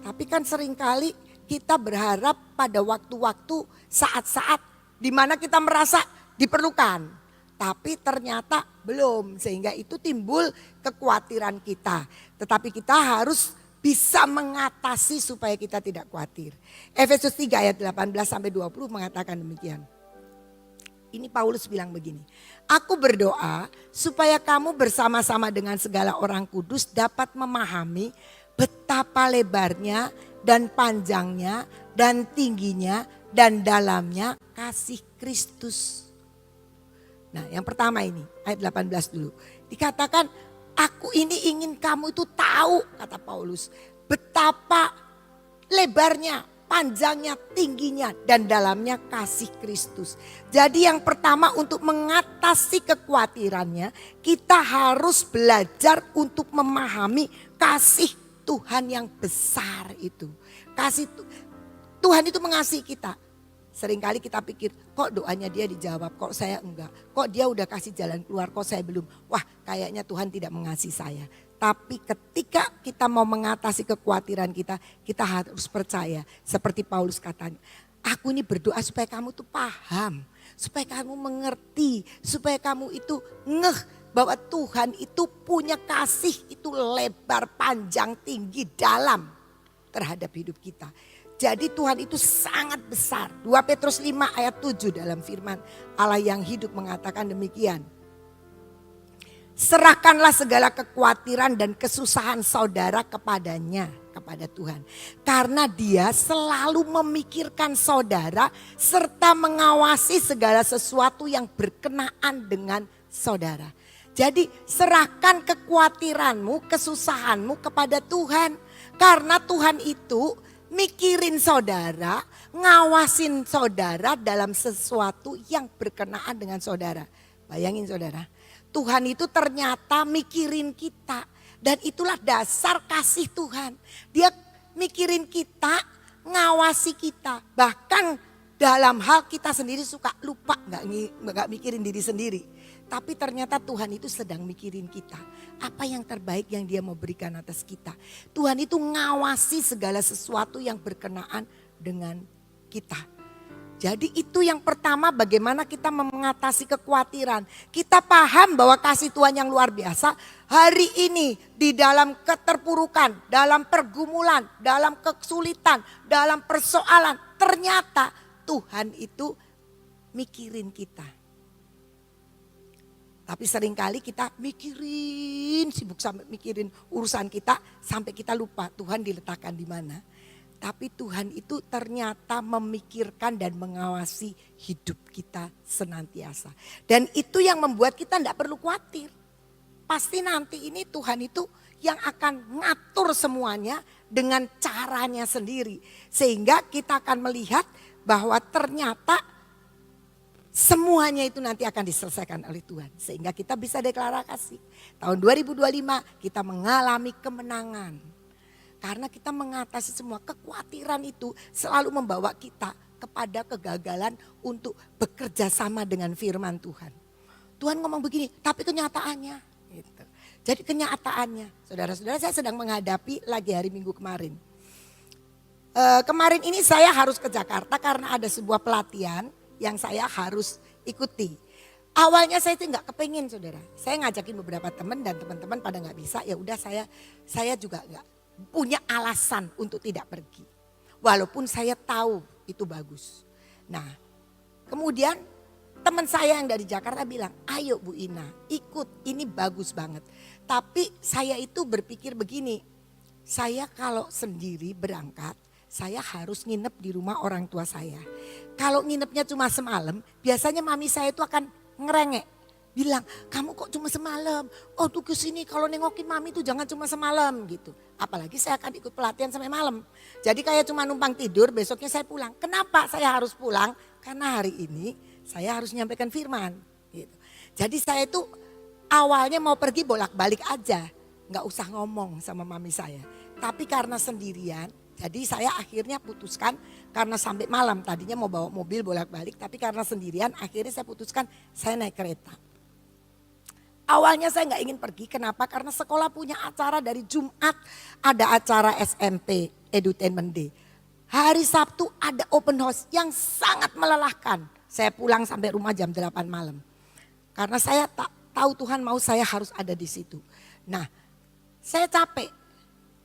Tapi kan seringkali kita berharap pada waktu-waktu, saat-saat di mana kita merasa diperlukan. Tapi ternyata belum, sehingga itu timbul kekhawatiran kita. Tetapi kita harus bisa mengatasi supaya kita tidak khawatir. Efesus 3 ayat 18-20 mengatakan demikian. Ini Paulus bilang begini, aku berdoa supaya kamu bersama-sama dengan segala orang kudus dapat memahami betapa lebarnya dan panjangnya dan tingginya dan dalamnya kasih Kristus. Nah yang pertama ini ayat 18 dulu. Dikatakan aku ini ingin kamu itu tahu, kata Paulus, betapa lebarnya, panjangnya, tingginya, dan dalamnya kasih Kristus. Jadi yang pertama untuk mengatasi kekhawatirannya, kita harus belajar untuk memahami kasih Tuhan yang besar itu. Kasih Tuhan itu mengasihi kita. Seringkali kita pikir, kok doanya dia dijawab, kok saya enggak. Kok dia udah kasih jalan keluar, kok saya belum. Wah, kayaknya Tuhan tidak mengasihi saya. Tapi ketika kita mau mengatasi kekhawatiran kita, kita harus percaya. Seperti Paulus katanya, aku ini berdoa supaya kamu tuh paham. Supaya kamu mengerti, supaya kamu itu ngeh bahwa Tuhan itu punya kasih itu lebar, panjang, tinggi, dalam terhadap hidup kita. Jadi Tuhan itu sangat besar. 2 Petrus 5 ayat 7 dalam firman Allah yang hidup mengatakan demikian. Serahkanlah segala kekhawatiran dan kesusahan saudara kepadanya, kepada Tuhan. Karena dia selalu memikirkan saudara serta mengawasi segala sesuatu yang berkenaan dengan saudara. Jadi serahkan kekhawatiranmu, kesusahanmu kepada Tuhan. Karena Tuhan itu mikirin saudara, ngawasin saudara dalam sesuatu yang berkenaan dengan saudara. Bayangin saudara. Tuhan itu ternyata mikirin kita dan itulah dasar kasih Tuhan. Dia mikirin kita, ngawasi kita. Bahkan dalam hal kita sendiri suka lupa nggak mikirin diri sendiri. Tapi ternyata Tuhan itu sedang mikirin kita. Apa yang terbaik yang dia mau berikan atas kita. Tuhan itu ngawasi segala sesuatu yang berkenaan dengan kita. Jadi itu yang pertama, bagaimana kita mengatasi kekhawatiran. Kita paham bahwa kasih Tuhan yang luar biasa hari ini di dalam keterpurukan, dalam pergumulan, dalam kesulitan, dalam persoalan. Ternyata Tuhan itu mikirin kita. Tapi seringkali kita sibuk sampai mikirin urusan kita sampai kita lupa Tuhan diletakkan di mana. Tapi Tuhan itu ternyata memikirkan dan mengawasi hidup kita senantiasa. Dan itu yang membuat kita tidak perlu khawatir. Pasti nanti ini Tuhan itu yang akan ngatur semuanya dengan caranya sendiri. Sehingga kita akan melihat bahwa ternyata semuanya itu nanti akan diselesaikan oleh Tuhan. Sehingga kita bisa deklarasi. Tahun 2025 kita mengalami kemenangan. Karena kita mengatasi semua kekhawatiran itu selalu membawa kita kepada kegagalan untuk bekerja sama dengan firman Tuhan. Tuhan ngomong begini, tapi kenyataannya. Gitu. Jadi kenyataannya, saudara-saudara, saya sedang menghadapi lagi hari Minggu kemarin. Kemarin ini saya harus ke Jakarta karena ada sebuah pelatihan yang saya harus ikuti. Awalnya saya itu nggak kepengen, saudara. Saya ngajakin beberapa teman dan teman-teman pada nggak bisa. Ya udah saya juga nggak punya alasan untuk tidak pergi. Walaupun saya tahu itu bagus. Nah, kemudian teman saya yang dari Jakarta bilang, ayo Bu Ina ikut, ini bagus banget. Tapi saya itu berpikir begini, saya kalau sendiri berangkat, saya harus nginep di rumah orang tua saya. Kalau nginepnya cuma semalam, biasanya mami saya itu akan ngerengek. Bilang, kamu kok cuma semalam? Oh tuh kesini kalau nengokin mami tuh jangan cuma semalam gitu. Apalagi saya akan ikut pelatihan sampai malam. Jadi kayak cuma numpang tidur, besoknya saya pulang. Kenapa saya harus pulang? Karena hari ini saya harus menyampaikan firman. Gitu. Jadi saya itu awalnya mau pergi bolak-balik aja. Gak usah ngomong sama mami saya. Tapi karena sendirian, jadi saya akhirnya putuskan karena sampai malam. Tadinya mau bawa mobil bolak-balik, tapi karena sendirian akhirnya saya putuskan saya naik kereta. Awalnya saya nggak ingin pergi, kenapa? Karena sekolah punya acara dari Jumat, ada acara SMP, Edutainment Day. Hari Sabtu ada open house yang sangat melelahkan. Saya pulang sampai rumah jam 8 malam. Karena saya tak tahu Tuhan mau saya harus ada di situ. Nah, saya capek.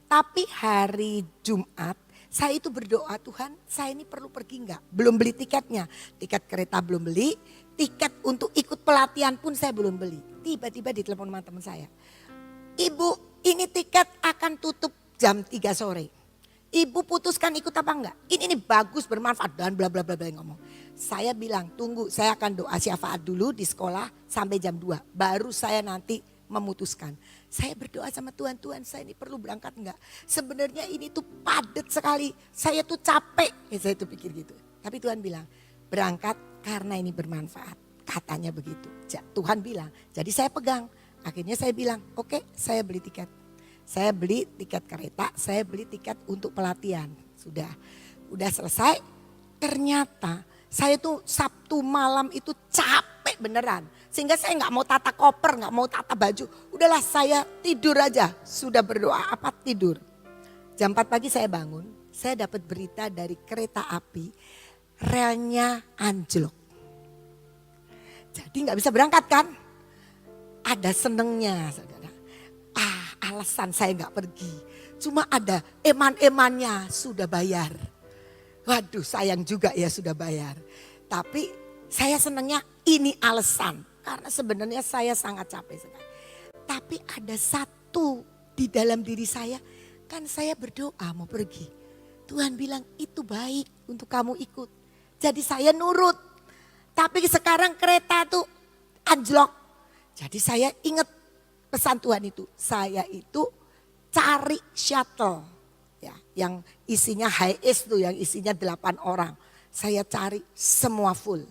Tapi hari Jumat, saya itu berdoa, Tuhan saya ini perlu pergi enggak? Belum beli tiketnya, tiket kereta belum beli, tiket untuk ikut pelatihan pun saya belum beli. Tiba-tiba ditelepon sama teman saya. Ibu, ini tiket akan tutup jam 3 sore. Ibu putuskan ikut apa enggak? Ini bagus, bermanfaat dan bla bla bla bla ngomong. Saya bilang, tunggu saya akan doa syafaat dulu di sekolah sampai jam 2. Baru saya nanti memutuskan. Saya berdoa sama Tuhan, Tuhan saya ini perlu berangkat enggak? Sebenarnya ini tuh padat sekali, saya tuh capek. Saya tuh pikir gitu. Tapi Tuhan bilang, berangkat karena ini bermanfaat. Katanya begitu. Tuhan bilang, jadi saya pegang. Akhirnya saya bilang, oke, saya beli tiket. Saya beli tiket kereta, saya beli tiket untuk pelatihan. Udah selesai. Ternyata saya tuh Sabtu malam itu capek beneran. Sehingga saya nggak mau tata koper, nggak mau tata baju. Udahlah saya tidur aja. Sudah berdoa apa tidur. Jam 4 pagi saya bangun. Saya dapat berita dari kereta api. Relnya anjlok. Jadi nggak bisa berangkat kan. Ada senengnya saudara. Alasan saya nggak pergi. Cuma ada eman-emannya sudah bayar. Waduh sayang juga ya sudah bayar. Tapi saya senangnya ini alasan. Karena sebenarnya saya sangat capek sekali. Tapi ada satu di dalam diri saya. Kan saya berdoa mau pergi. Tuhan bilang itu baik untuk kamu ikut. Jadi saya nurut. Tapi sekarang kereta tuh anjlok. Jadi saya ingat pesan Tuhan itu. Saya itu cari shuttle. Ya, yang isinya high ace tuh yang isinya 8 orang. Saya cari semua full.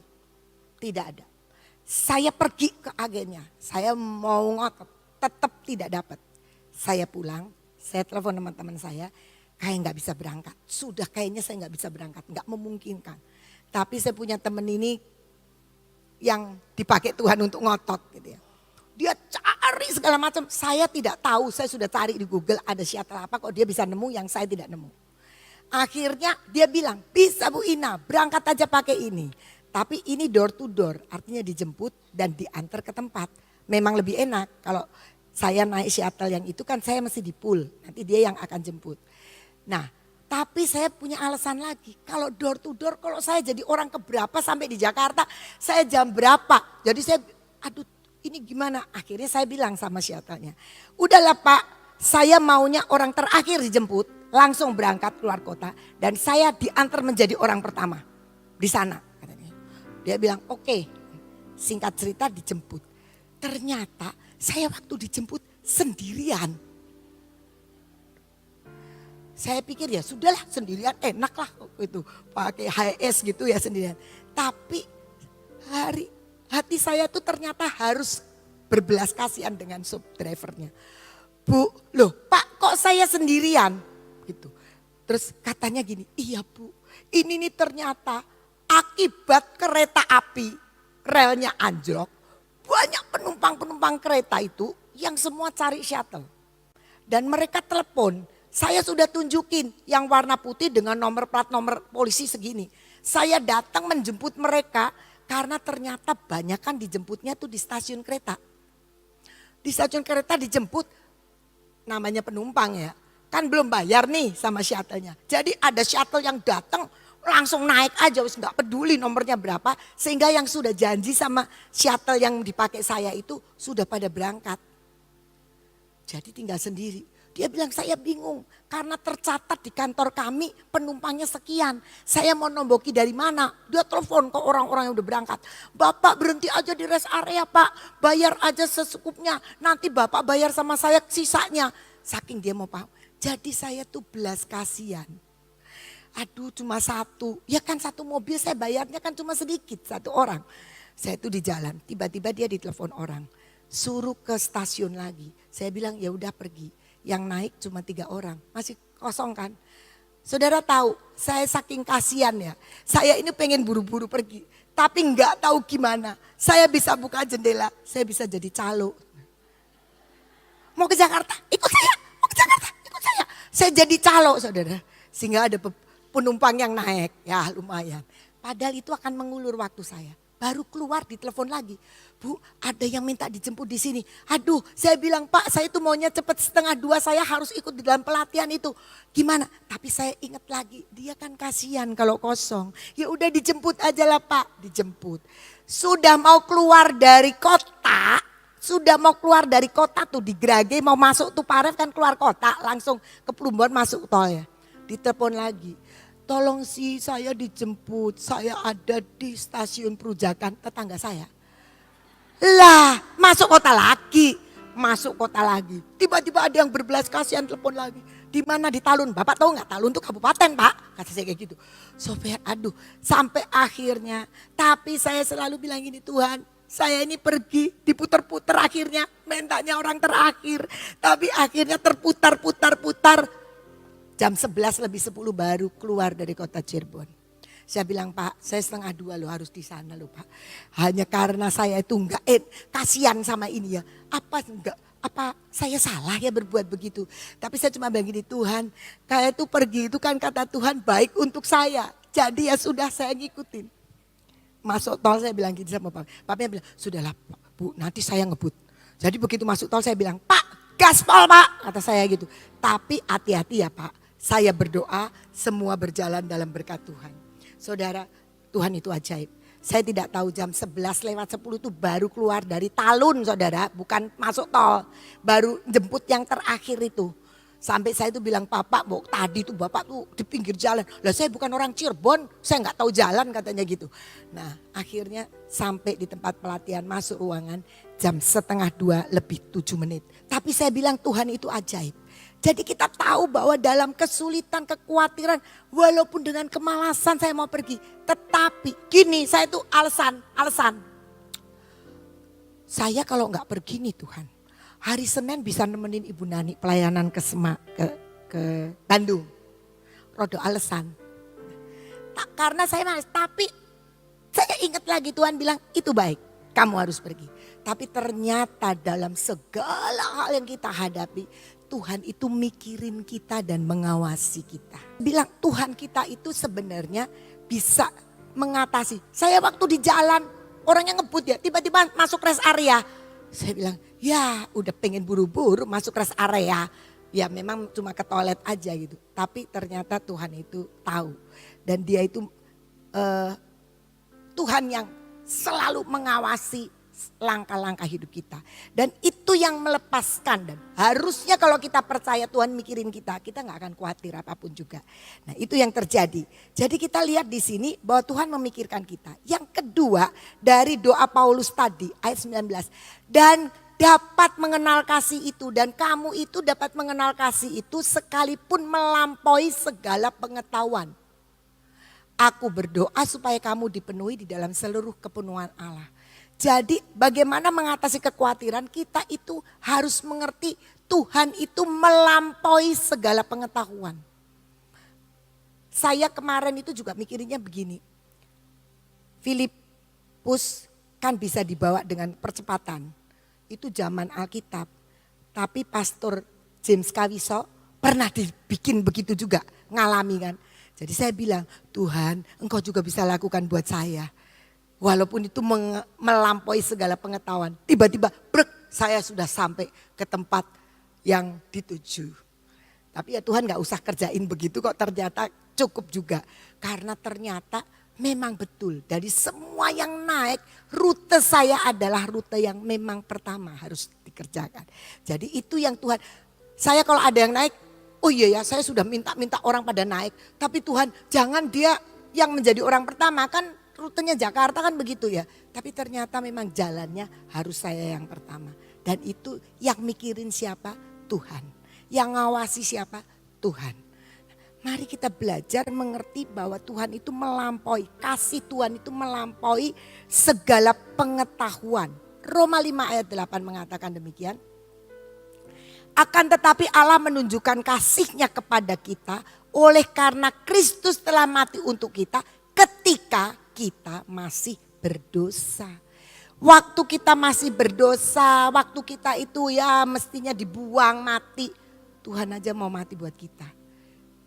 Tidak ada. Saya pergi ke agennya. Saya mau ngotot. Tetap tidak dapat. Saya pulang. Saya telepon teman-teman saya. kayak nggak bisa berangkat. Sudah kayaknya saya nggak bisa berangkat, nggak memungkinkan. Tapi saya punya temen ini yang dipakai Tuhan untuk ngotot gitu ya. Dia cari segala macam, saya tidak tahu, saya sudah cari di Google ada shuttle apa kok dia bisa nemu yang saya tidak nemu. Akhirnya dia bilang, bisa Bu Ina berangkat aja pakai ini. Tapi ini door to door, artinya dijemput dan diantar ke tempat. Memang lebih enak kalau saya naik shuttle yang itu kan saya mesti di pool, nanti dia yang akan jemput. Nah, tapi saya punya alasan lagi. Kalau door to door, kalau saya jadi orang keberapa sampai di Jakarta, saya jam berapa. Jadi saya, aduh ini gimana? Akhirnya saya bilang sama shuttle-nya, udahlah Pak, saya maunya orang terakhir dijemput, langsung berangkat keluar kota. Dan saya diantar menjadi orang pertama di sana. Katanya. Dia bilang oke, singkat cerita dijemput. Ternyata saya waktu dijemput sendirian. Saya pikir ya sudahlah sendirian enak lah itu pakai HS gitu ya sendirian. Tapi hati saya tuh ternyata harus berbelas kasihan dengan sub drivernya. Bu, loh Pak kok saya sendirian? Gitu. Terus katanya gini, iya Bu ini nih ternyata akibat kereta api relnya anjlok. Banyak penumpang-penumpang kereta itu yang semua cari shuttle. Dan mereka telepon. Saya sudah tunjukin yang warna putih dengan nomor plat nomor polisi segini. Saya datang menjemput mereka karena ternyata banyak kan dijemputnya tuh di stasiun kereta. Di stasiun kereta dijemput namanya penumpang ya. Kan belum bayar nih sama shuttle-nya. Jadi ada shuttle yang datang langsung naik aja wis nggak peduli nomornya berapa. Sehingga yang sudah janji sama shuttle yang dipakai saya itu sudah pada berangkat. Jadi tinggal sendiri. Dia bilang saya bingung karena tercatat di kantor kami penumpangnya sekian. Saya mau nomboki dari mana? Dia telepon ke orang-orang yang udah berangkat. Bapak berhenti aja di rest area Pak. Bayar aja secukupnya. Nanti Bapak bayar sama saya sisanya. Saking dia mau paham. Jadi saya tuh belas kasihan. Aduh cuma satu. Ya kan satu mobil saya bayarnya kan cuma sedikit. Satu orang. Saya tuh di jalan. Tiba-tiba dia ditelepon orang. Suruh ke stasiun lagi. Saya bilang ya udah pergi. Yang naik cuma 3 orang, masih kosong kan. Saudara tahu, saya saking kasihan ya. Saya ini pengen buru-buru pergi, tapi nggak tahu gimana. Saya bisa buka jendela, saya bisa jadi calo. Mau ke Jakarta, ikut saya. Mau ke Jakarta, ikut saya. Saya jadi calo saudara. Sehingga ada penumpang yang naik, ya lumayan. Padahal itu akan mengulur waktu saya. Baru keluar ditelepon lagi. Bu ada yang minta dijemput di sini. Aduh saya bilang Pak saya itu maunya cepet 1:30 saya harus ikut di dalam pelatihan itu. Gimana? Tapi saya ingat lagi dia kan kasihan kalau kosong. Ya udah dijemput aja lah Pak. Dijemput. Sudah mau keluar dari kota. Sudah mau keluar dari kota tuh di Grage mau masuk tuh Paref kan keluar kota. Langsung ke Plumbon masuk tol ya. Ditelepon lagi. Tolong sih saya dijemput, saya ada di stasiun Perujakan tetangga saya. Lah masuk kota lagi, Tiba-tiba ada yang berbelas kasihan telepon lagi. Di mana di Talun, Bapak tahu nggak Talun itu kabupaten Pak? Kata saya kayak gitu. Sopir aduh sampai akhirnya, tapi saya selalu bilang gini Tuhan. Saya ini pergi diputar-putar akhirnya mentanya orang terakhir. Tapi akhirnya terputar-putar. Jam 11:10 baru keluar dari kota Cirebon. Saya bilang Pak saya 1:30 loh harus di sana loh Pak. Hanya karena saya itu enggak kasihan sama ini ya. Apa saya salah ya berbuat begitu. Tapi saya cuma bilang gini Tuhan kayak itu pergi itu kan kata Tuhan baik untuk saya. Jadi ya sudah saya ngikutin. Masuk tol saya bilang gitu sama Pak. Papanya bilang sudahlah Bu nanti saya ngebut. Jadi begitu masuk tol saya bilang Pak gaspol Pak kata saya gitu. Tapi hati-hati ya Pak. Saya berdoa semua berjalan dalam berkat Tuhan. Saudara, Tuhan itu ajaib. Saya tidak tahu jam 11:10 itu baru keluar dari Talun saudara. Bukan masuk tol. Baru jemput yang terakhir itu. Sampai saya itu bilang Bapak, tadi tuh Bapak tuh di pinggir jalan. Lah saya bukan orang Cirebon, saya nggak tahu jalan katanya gitu. Nah akhirnya sampai di tempat pelatihan masuk ruangan jam 1:30 Tapi saya bilang Tuhan itu ajaib. Jadi kita tahu bahwa dalam kesulitan, kekhawatiran, walaupun dengan kemalasan saya mau pergi. Tetapi gini saya itu alasan. Saya kalau nggak pergi nih Tuhan. Hari Senin bisa nemenin Ibu Nani pelayanan ke Bandung. rodo alasan. Tak, karena saya malas, tapi saya ingat lagi Tuhan bilang itu baik, kamu harus pergi. Tapi ternyata dalam segala hal yang kita hadapi, Tuhan itu mikirin kita dan mengawasi kita. Bilang Tuhan kita itu sebenarnya bisa mengatasi. Saya waktu di jalan, orangnya ngebut ya, tiba-tiba masuk rest area. Saya bilang, ya udah pengen buru-buru masuk rest area. Ya memang cuma ke toilet aja gitu. Tapi ternyata Tuhan itu tahu. Dan dia itu Tuhan yang selalu mengawasi langkah-langkah hidup kita. Dan itu yang melepaskan. Dan harusnya kalau kita percaya Tuhan mikirin kita, kita gak akan khawatir apapun juga. Nah itu yang terjadi. Jadi kita lihat di sini bahwa Tuhan memikirkan kita. Yang kedua dari doa Paulus tadi ayat 19. Dan dapat mengenal kasih itu, dan kamu itu dapat mengenal kasih itu sekalipun melampaui segala pengetahuan. Aku berdoa supaya kamu dipenuhi di dalam seluruh kepenuhan Allah. Jadi bagaimana mengatasi kekhawatiran, kita itu harus mengerti Tuhan itu melampaui segala pengetahuan. Saya kemarin itu juga mikirinnya begini. Filipus kan bisa dibawa dengan percepatan. Itu zaman Alkitab. Tapi Pastor James Kawiso pernah dibikin begitu juga, ngalami kan. Jadi saya bilang, Tuhan engkau juga bisa lakukan buat saya. Walaupun itu melampaui segala pengetahuan. Tiba-tiba saya sudah sampai ke tempat yang dituju. Tapi ya Tuhan gak usah kerjain begitu kok, ternyata cukup juga. Karena ternyata memang betul dari semua yang naik, rute saya adalah rute yang memang pertama harus dikerjakan. Jadi itu yang Tuhan, saya kalau ada yang naik, oh iya ya saya sudah minta orang pada naik. Tapi Tuhan jangan dia yang menjadi orang pertama, kan rutenya Jakarta kan begitu ya. Tapi ternyata memang jalannya harus saya yang pertama. Dan itu yang mikirin siapa? Tuhan. Yang ngawasi siapa? Tuhan. Mari kita belajar mengerti bahwa Tuhan itu melampaui, kasih Tuhan itu melampaui segala pengetahuan. Roma 5 ayat 8 mengatakan demikian. Akan tetapi Allah menunjukkan kasih-Nya kepada kita oleh karena Kristus telah mati untuk kita ketika kita masih berdosa. Waktu kita masih berdosa, waktu kita itu ya mestinya dibuang mati. Tuhan aja mau mati buat kita.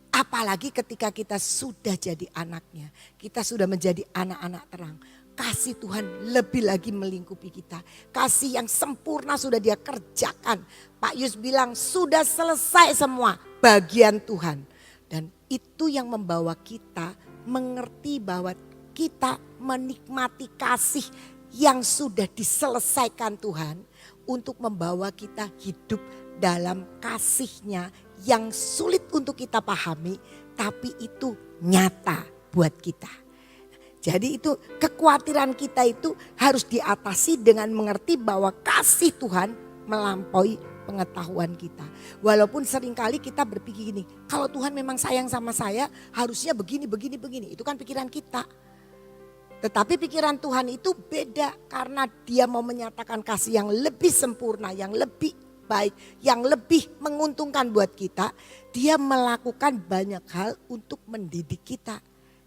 Apalagi ketika kita sudah jadi anaknya, kita sudah menjadi anak-anak terang. Kasih Tuhan lebih lagi melingkupi kita. Kasih yang sempurna sudah dia kerjakan. Pak Yus bilang sudah selesai semua bagian Tuhan. Dan itu yang membawa kita mengerti bahwa kita menikmati kasih yang sudah diselesaikan Tuhan. Untuk membawa kita hidup dalam kasih-Nya yang sulit untuk kita pahami, tapi itu nyata buat kita. Jadi itu kekhawatiran kita itu harus diatasi dengan mengerti bahwa kasih Tuhan melampaui pengetahuan kita. Walaupun seringkali kita berpikir gini, kalau Tuhan memang sayang sama saya harusnya begini. Itu kan pikiran kita. Tetapi pikiran Tuhan itu beda karena dia mau menyatakan kasih yang lebih sempurna, yang lebih baik, yang lebih menguntungkan buat kita. Dia melakukan banyak hal untuk mendidik kita.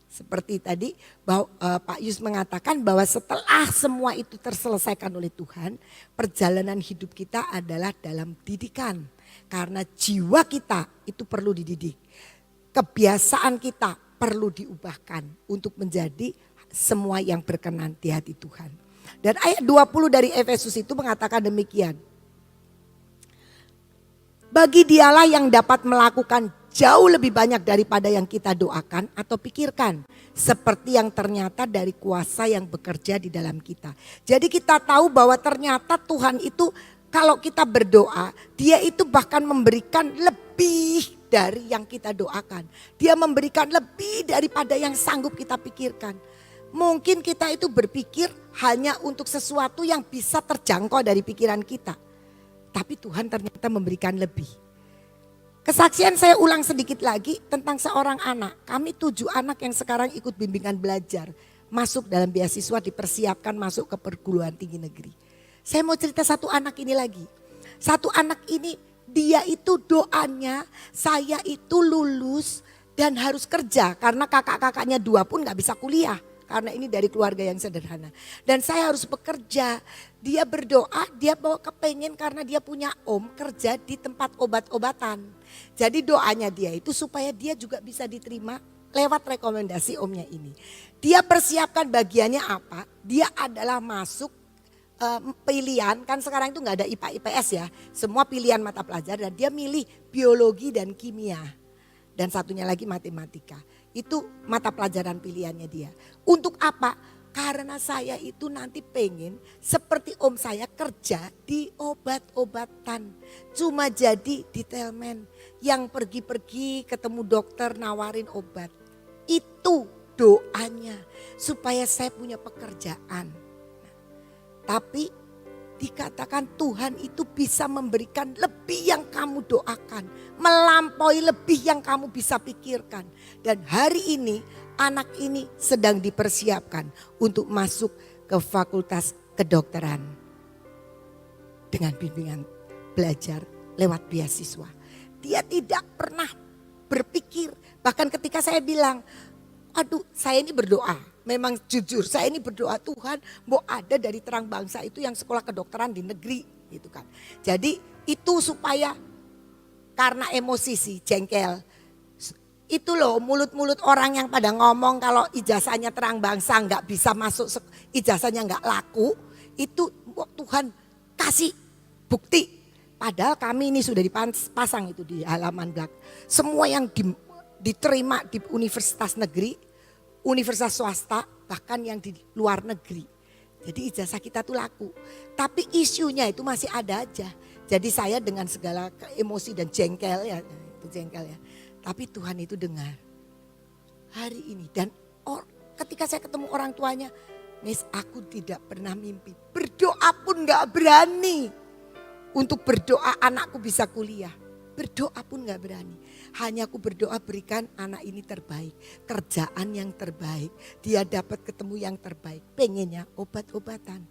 Seperti tadi Pak Yus mengatakan bahwa setelah semua itu terselesaikan oleh Tuhan, perjalanan hidup kita adalah dalam didikan. Karena jiwa kita itu perlu dididik. Kebiasaan kita perlu diubahkan untuk menjadi semua yang berkenan di hati Tuhan. Dan ayat 20 dari Efesus itu mengatakan demikian. Bagi dialah yang dapat melakukan jauh lebih banyak daripada yang kita doakan atau pikirkan. Seperti yang ternyata dari kuasa yang bekerja di dalam kita. Jadi kita tahu bahwa ternyata Tuhan itu kalau kita berdoa, dia itu bahkan memberikan lebih dari yang kita doakan. Dia memberikan lebih daripada yang sanggup kita pikirkan. Mungkin kita itu berpikir hanya untuk sesuatu yang bisa terjangkau dari pikiran kita. Tapi Tuhan ternyata memberikan lebih. Kesaksian saya ulang sedikit lagi tentang seorang anak. Kami 7 anak yang sekarang ikut bimbingan belajar. Masuk dalam beasiswa, dipersiapkan masuk ke perguruan tinggi negeri. Saya mau cerita satu anak ini lagi. Satu anak ini dia itu doanya saya itu lulus dan harus kerja karena kakak-kakaknya 2 pun gak bisa kuliah. Karena ini dari keluarga yang sederhana. Dan saya harus bekerja. Dia berdoa, dia bawa kepengen karena dia punya om kerja di tempat obat-obatan. Jadi doanya dia itu supaya dia juga bisa diterima lewat rekomendasi omnya ini. Dia persiapkan bagiannya apa? Dia adalah masuk pilihan, kan sekarang itu gak ada IPA IPS ya. Semua pilihan mata pelajaran dan dia milih biologi dan kimia. Dan satunya lagi matematika. Itu mata pelajaran pilihannya dia. Untuk apa? Karena saya itu nanti pengen seperti om saya kerja di obat-obatan. Cuma jadi detailman yang pergi-pergi ketemu dokter nawarin obat. Itu doanya supaya saya punya pekerjaan. Tapi dikatakan Tuhan itu bisa memberikan lebih yang kamu doakan. Melampaui lebih yang kamu bisa pikirkan. Dan hari ini anak ini sedang dipersiapkan untuk masuk ke fakultas kedokteran. Dengan bimbingan belajar lewat beasiswa. Dia tidak pernah berpikir. Bahkan ketika saya bilang, aduh saya ini berdoa. Memang jujur saya ini berdoa Tuhan mau ada dari terang bangsa itu yang sekolah kedokteran di negeri gitu kan. Jadi itu supaya karena emosi sih jengkel. Itu loh mulut-mulut orang yang pada ngomong kalau ijazahnya terang bangsa nggak bisa masuk, ijazahnya nggak laku. Itu Tuhan kasih bukti. Padahal kami ini sudah dipasang itu di halaman belakang. Semua yang diterima di universitas negeri, universitas swasta, bahkan yang di luar negeri. Jadi ijazah kita tuh laku. Tapi isunya itu masih ada aja. Jadi saya dengan segala emosi dan jengkel ya, itu jengkel ya. Tapi Tuhan itu dengar hari ini. Dan ketika saya ketemu orang tuanya, Miss aku tidak pernah mimpi. Berdoa pun gak berani. Untuk berdoa anakku bisa kuliah. Berdoa pun gak berani. Hanya aku berdoa berikan anak ini terbaik. Kerjaan yang terbaik. Dia dapat ketemu yang terbaik. Pengennya obat-obatan.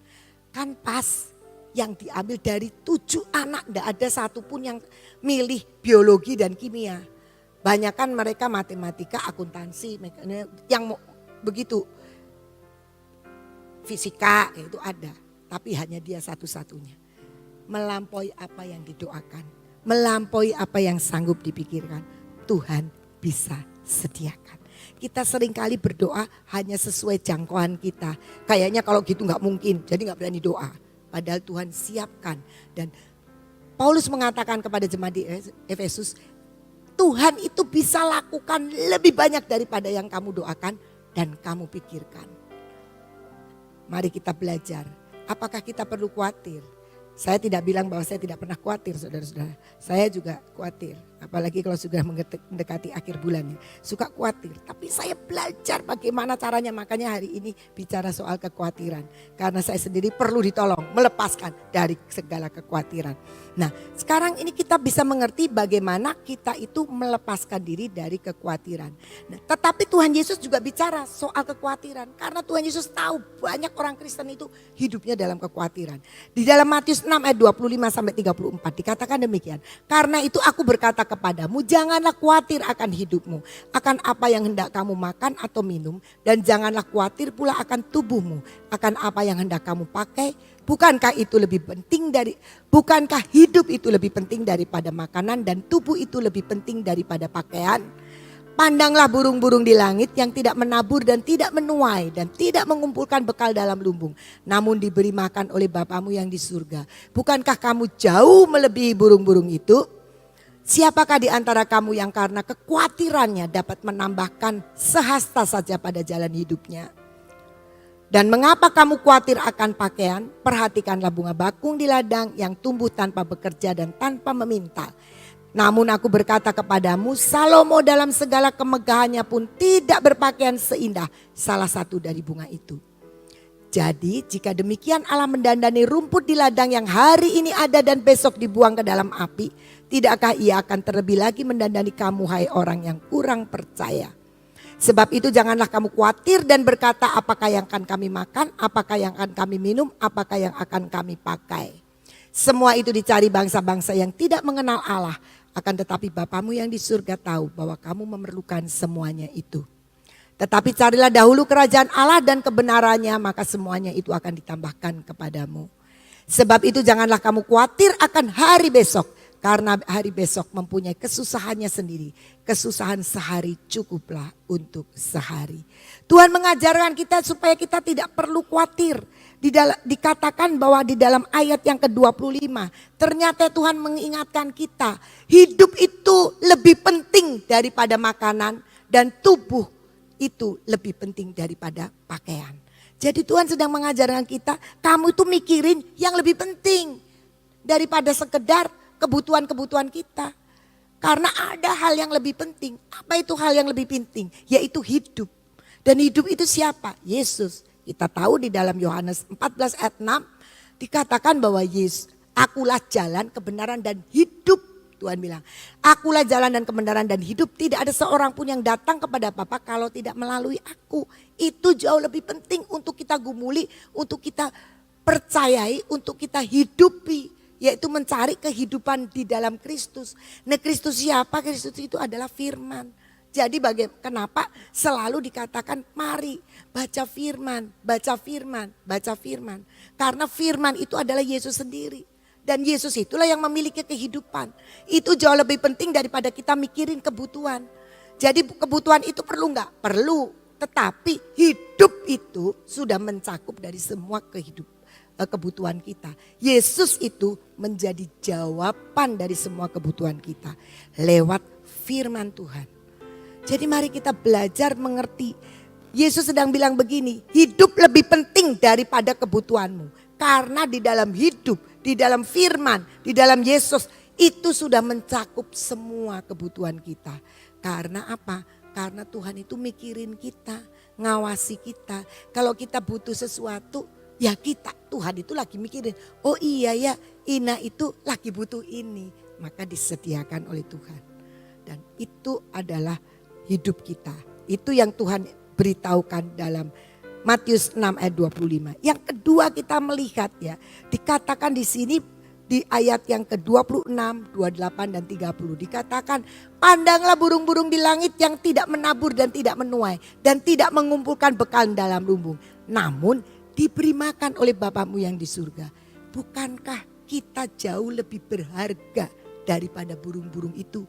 Kan pas yang diambil dari 7 anak. Tidak ada satupun yang milih biologi dan kimia. Banyakan mereka matematika, akuntansi. Yang begitu. Fisika itu ada. Tapi hanya dia satu-satunya. Melampaui apa yang didoakan. Melampaui apa yang sanggup dipikirkan, Tuhan bisa sediakan. Kita seringkali berdoa hanya sesuai jangkauan kita. Kayaknya kalau gitu gak mungkin, jadi gak berani doa. Padahal Tuhan siapkan. Dan Paulus mengatakan kepada jemaat di Efesus, Tuhan itu bisa lakukan lebih banyak daripada yang kamu doakan dan kamu pikirkan. Mari kita belajar, apakah kita perlu khawatir? Saya tidak bilang bahwa saya tidak pernah khawatir saudara-saudara. Saya juga khawatir. Apalagi kalau sudah mendekati akhir bulan ya. Suka khawatir. Tapi saya belajar bagaimana caranya. Makanya hari ini bicara soal kekhawatiran. Karena saya sendiri perlu ditolong. Melepaskan dari segala kekhawatiran. Nah sekarang ini kita bisa mengerti bagaimana kita itu melepaskan diri dari kekhawatiran. Nah, tetapi Tuhan Yesus juga bicara soal kekhawatiran. Karena Tuhan Yesus tahu banyak orang Kristen itu hidupnya dalam kekhawatiran. Di dalam Matius 6 ayat 25 sampai 34 dikatakan demikian. Karena itu aku berkata kepadamu, janganlah khawatir akan hidupmu, akan apa yang hendak kamu makan atau minum, dan janganlah khawatir pula akan tubuhmu, akan apa yang hendak kamu pakai. Bukankah hidup itu lebih penting daripada makanan dan tubuh itu lebih penting daripada pakaian? Pandanglah burung-burung di langit yang tidak menabur dan tidak menuai dan tidak mengumpulkan bekal dalam lumbung. Namun diberi makan oleh Bapamu yang di surga. Bukankah kamu jauh melebihi burung-burung itu? Siapakah di antara kamu yang karena kekhawatirannya dapat menambahkan sehasta saja pada jalan hidupnya? Dan mengapa kamu khawatir akan pakaian? Perhatikanlah bunga bakung di ladang yang tumbuh tanpa bekerja dan tanpa meminta. Namun aku berkata kepadamu, Salomo dalam segala kemegahannya pun tidak berpakaian seindah salah satu dari bunga itu. Jadi jika demikian Allah mendandani rumput di ladang yang hari ini ada dan besok dibuang ke dalam api, tidakkah ia akan terlebih lagi mendandani kamu hai orang yang kurang percaya? Sebab itu janganlah kamu khawatir dan berkata apakah yang akan kami makan, apakah yang akan kami minum, apakah yang akan kami pakai. Semua itu dicari bangsa-bangsa yang tidak mengenal Allah. Akan tetapi Bapamu yang di surga tahu bahwa kamu memerlukan semuanya itu. Tetapi carilah dahulu kerajaan Allah dan kebenarannya, maka semuanya itu akan ditambahkan kepadamu. Sebab itu janganlah kamu khawatir akan hari besok, karena hari besok mempunyai kesusahannya sendiri. Kesusahan sehari cukuplah untuk sehari. Tuhan mengajarkan kita supaya kita tidak perlu khawatir. Dikatakan bahwa di dalam ayat yang ke-25, ternyata Tuhan mengingatkan kita, hidup itu lebih penting daripada makanan dan tubuh itu lebih penting daripada pakaian. Jadi Tuhan sedang mengajarkan kita, kamu itu mikirin yang lebih penting daripada sekedar kebutuhan-kebutuhan kita. Karena ada hal yang lebih penting. Apa itu hal yang lebih penting? Yaitu hidup. Dan hidup itu siapa? Yesus. Kita tahu di dalam Yohanes 14 ayat 6 dikatakan bahwa Yesus, akulah jalan, kebenaran dan hidup. Tuhan bilang, akulah jalan dan kebenaran dan hidup. Tidak ada seorang pun yang datang kepada Bapa kalau tidak melalui aku. Itu jauh lebih penting untuk kita gumuli, untuk kita percayai, untuk kita hidupi. Yaitu mencari kehidupan di dalam Kristus. Nah, Kristus siapa? Kristus itu adalah firman. Jadi kenapa selalu dikatakan mari baca firman, baca firman, baca firman. Karena firman itu adalah Yesus sendiri. Dan Yesus itulah yang memiliki kehidupan. Itu jauh lebih penting daripada kita mikirin kebutuhan. Jadi kebutuhan itu perlu enggak? Perlu. Tetapi hidup itu sudah mencakup dari semua kebutuhan kita. Yesus itu menjadi jawaban dari semua kebutuhan kita. Lewat firman Tuhan. Jadi mari kita belajar mengerti. Yesus sedang bilang begini, hidup lebih penting daripada kebutuhanmu. Karena di dalam hidup, di dalam firman, di dalam Yesus itu sudah mencakup semua kebutuhan kita. Karena apa? Karena Tuhan itu mikirin kita, ngawasi kita. Kalau kita butuh sesuatu, ya Tuhan itu lagi mikirin. Oh iya ya, Ina itu lagi butuh ini. Maka disediakan oleh Tuhan. Dan itu adalah hidup kita. Itu yang Tuhan beritahukan dalam Matius 6 ayat 25. Yang kedua kita melihat ya, dikatakan di sini di ayat yang ke-26, 28 dan 30 dikatakan, pandanglah burung-burung di langit yang tidak menabur dan tidak menuai dan tidak mengumpulkan bekal dalam lumbung, namun diberi makan oleh Bapamu yang di surga. Bukankah kita jauh lebih berharga daripada burung-burung itu?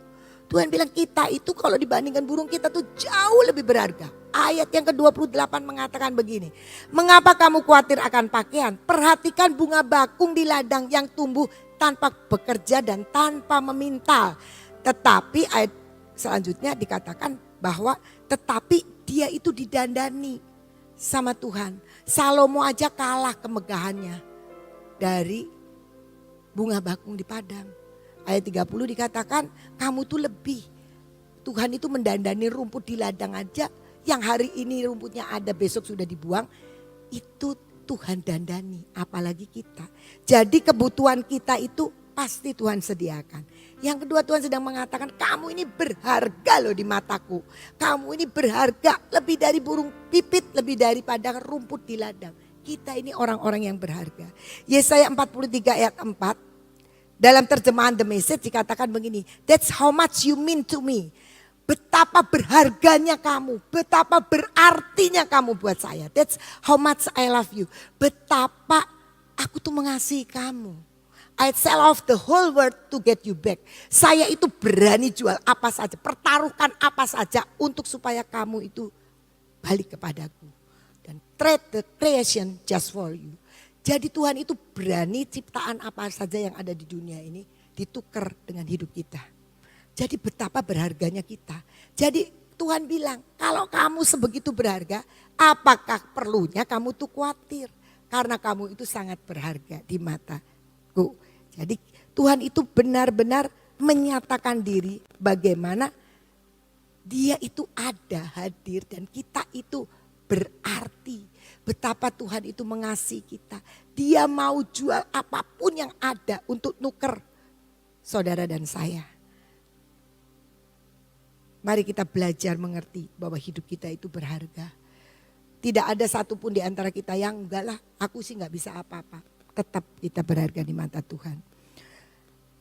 Tuhan bilang kita itu kalau dibandingkan burung kita tuh jauh lebih berharga. Ayat yang ke-28 mengatakan begini. Mengapa kamu khawatir akan pakaian? Perhatikan bunga bakung di ladang yang tumbuh tanpa bekerja dan tanpa memintal. Tetapi ayat selanjutnya dikatakan bahwa tetapi dia itu didandani sama Tuhan. Salomo aja kalah kemegahannya dari bunga bakung di padang. Ayat 30 dikatakan kamu tuh lebih. Tuhan itu mendandani rumput di ladang aja. Yang hari ini rumputnya ada besok sudah dibuang. Itu Tuhan dandani apalagi kita. Jadi kebutuhan kita itu pasti Tuhan sediakan. Yang kedua Tuhan sedang mengatakan kamu ini berharga loh di mataku. Kamu ini berharga lebih dari burung pipit, lebih daripada rumput di ladang. Kita ini orang-orang yang berharga. Yesaya 43 ayat 4. Dalam terjemahan The Message dikatakan begini, that's how much you mean to me. Betapa berharganya kamu, betapa berartinya kamu buat saya. That's how much I love you. Betapa aku tuh mengasihi kamu. I'd sell off the whole world to get you back. Saya itu berani jual apa saja, pertaruhkan apa saja untuk supaya kamu itu balik kepadaku. Dan trade the creation just for you. Jadi Tuhan itu berani ciptaan apa saja yang ada di dunia ini ditukar dengan hidup kita. Jadi betapa berharganya kita. Jadi Tuhan bilang kalau kamu sebegitu berharga, apakah perlunya kamu tuh khawatir? Karena kamu itu sangat berharga di mataku. Jadi Tuhan itu benar-benar menyatakan diri bagaimana dia itu ada, hadir dan kita itu berarti. Betapa Tuhan itu mengasihi kita. Dia mau jual apapun yang ada untuk nuker saudara dan saya. Mari kita belajar mengerti bahwa hidup kita itu berharga. Tidak ada satupun di antara kita yang enggak lah aku sih enggak bisa apa-apa. Tetap kita berharga di mata Tuhan.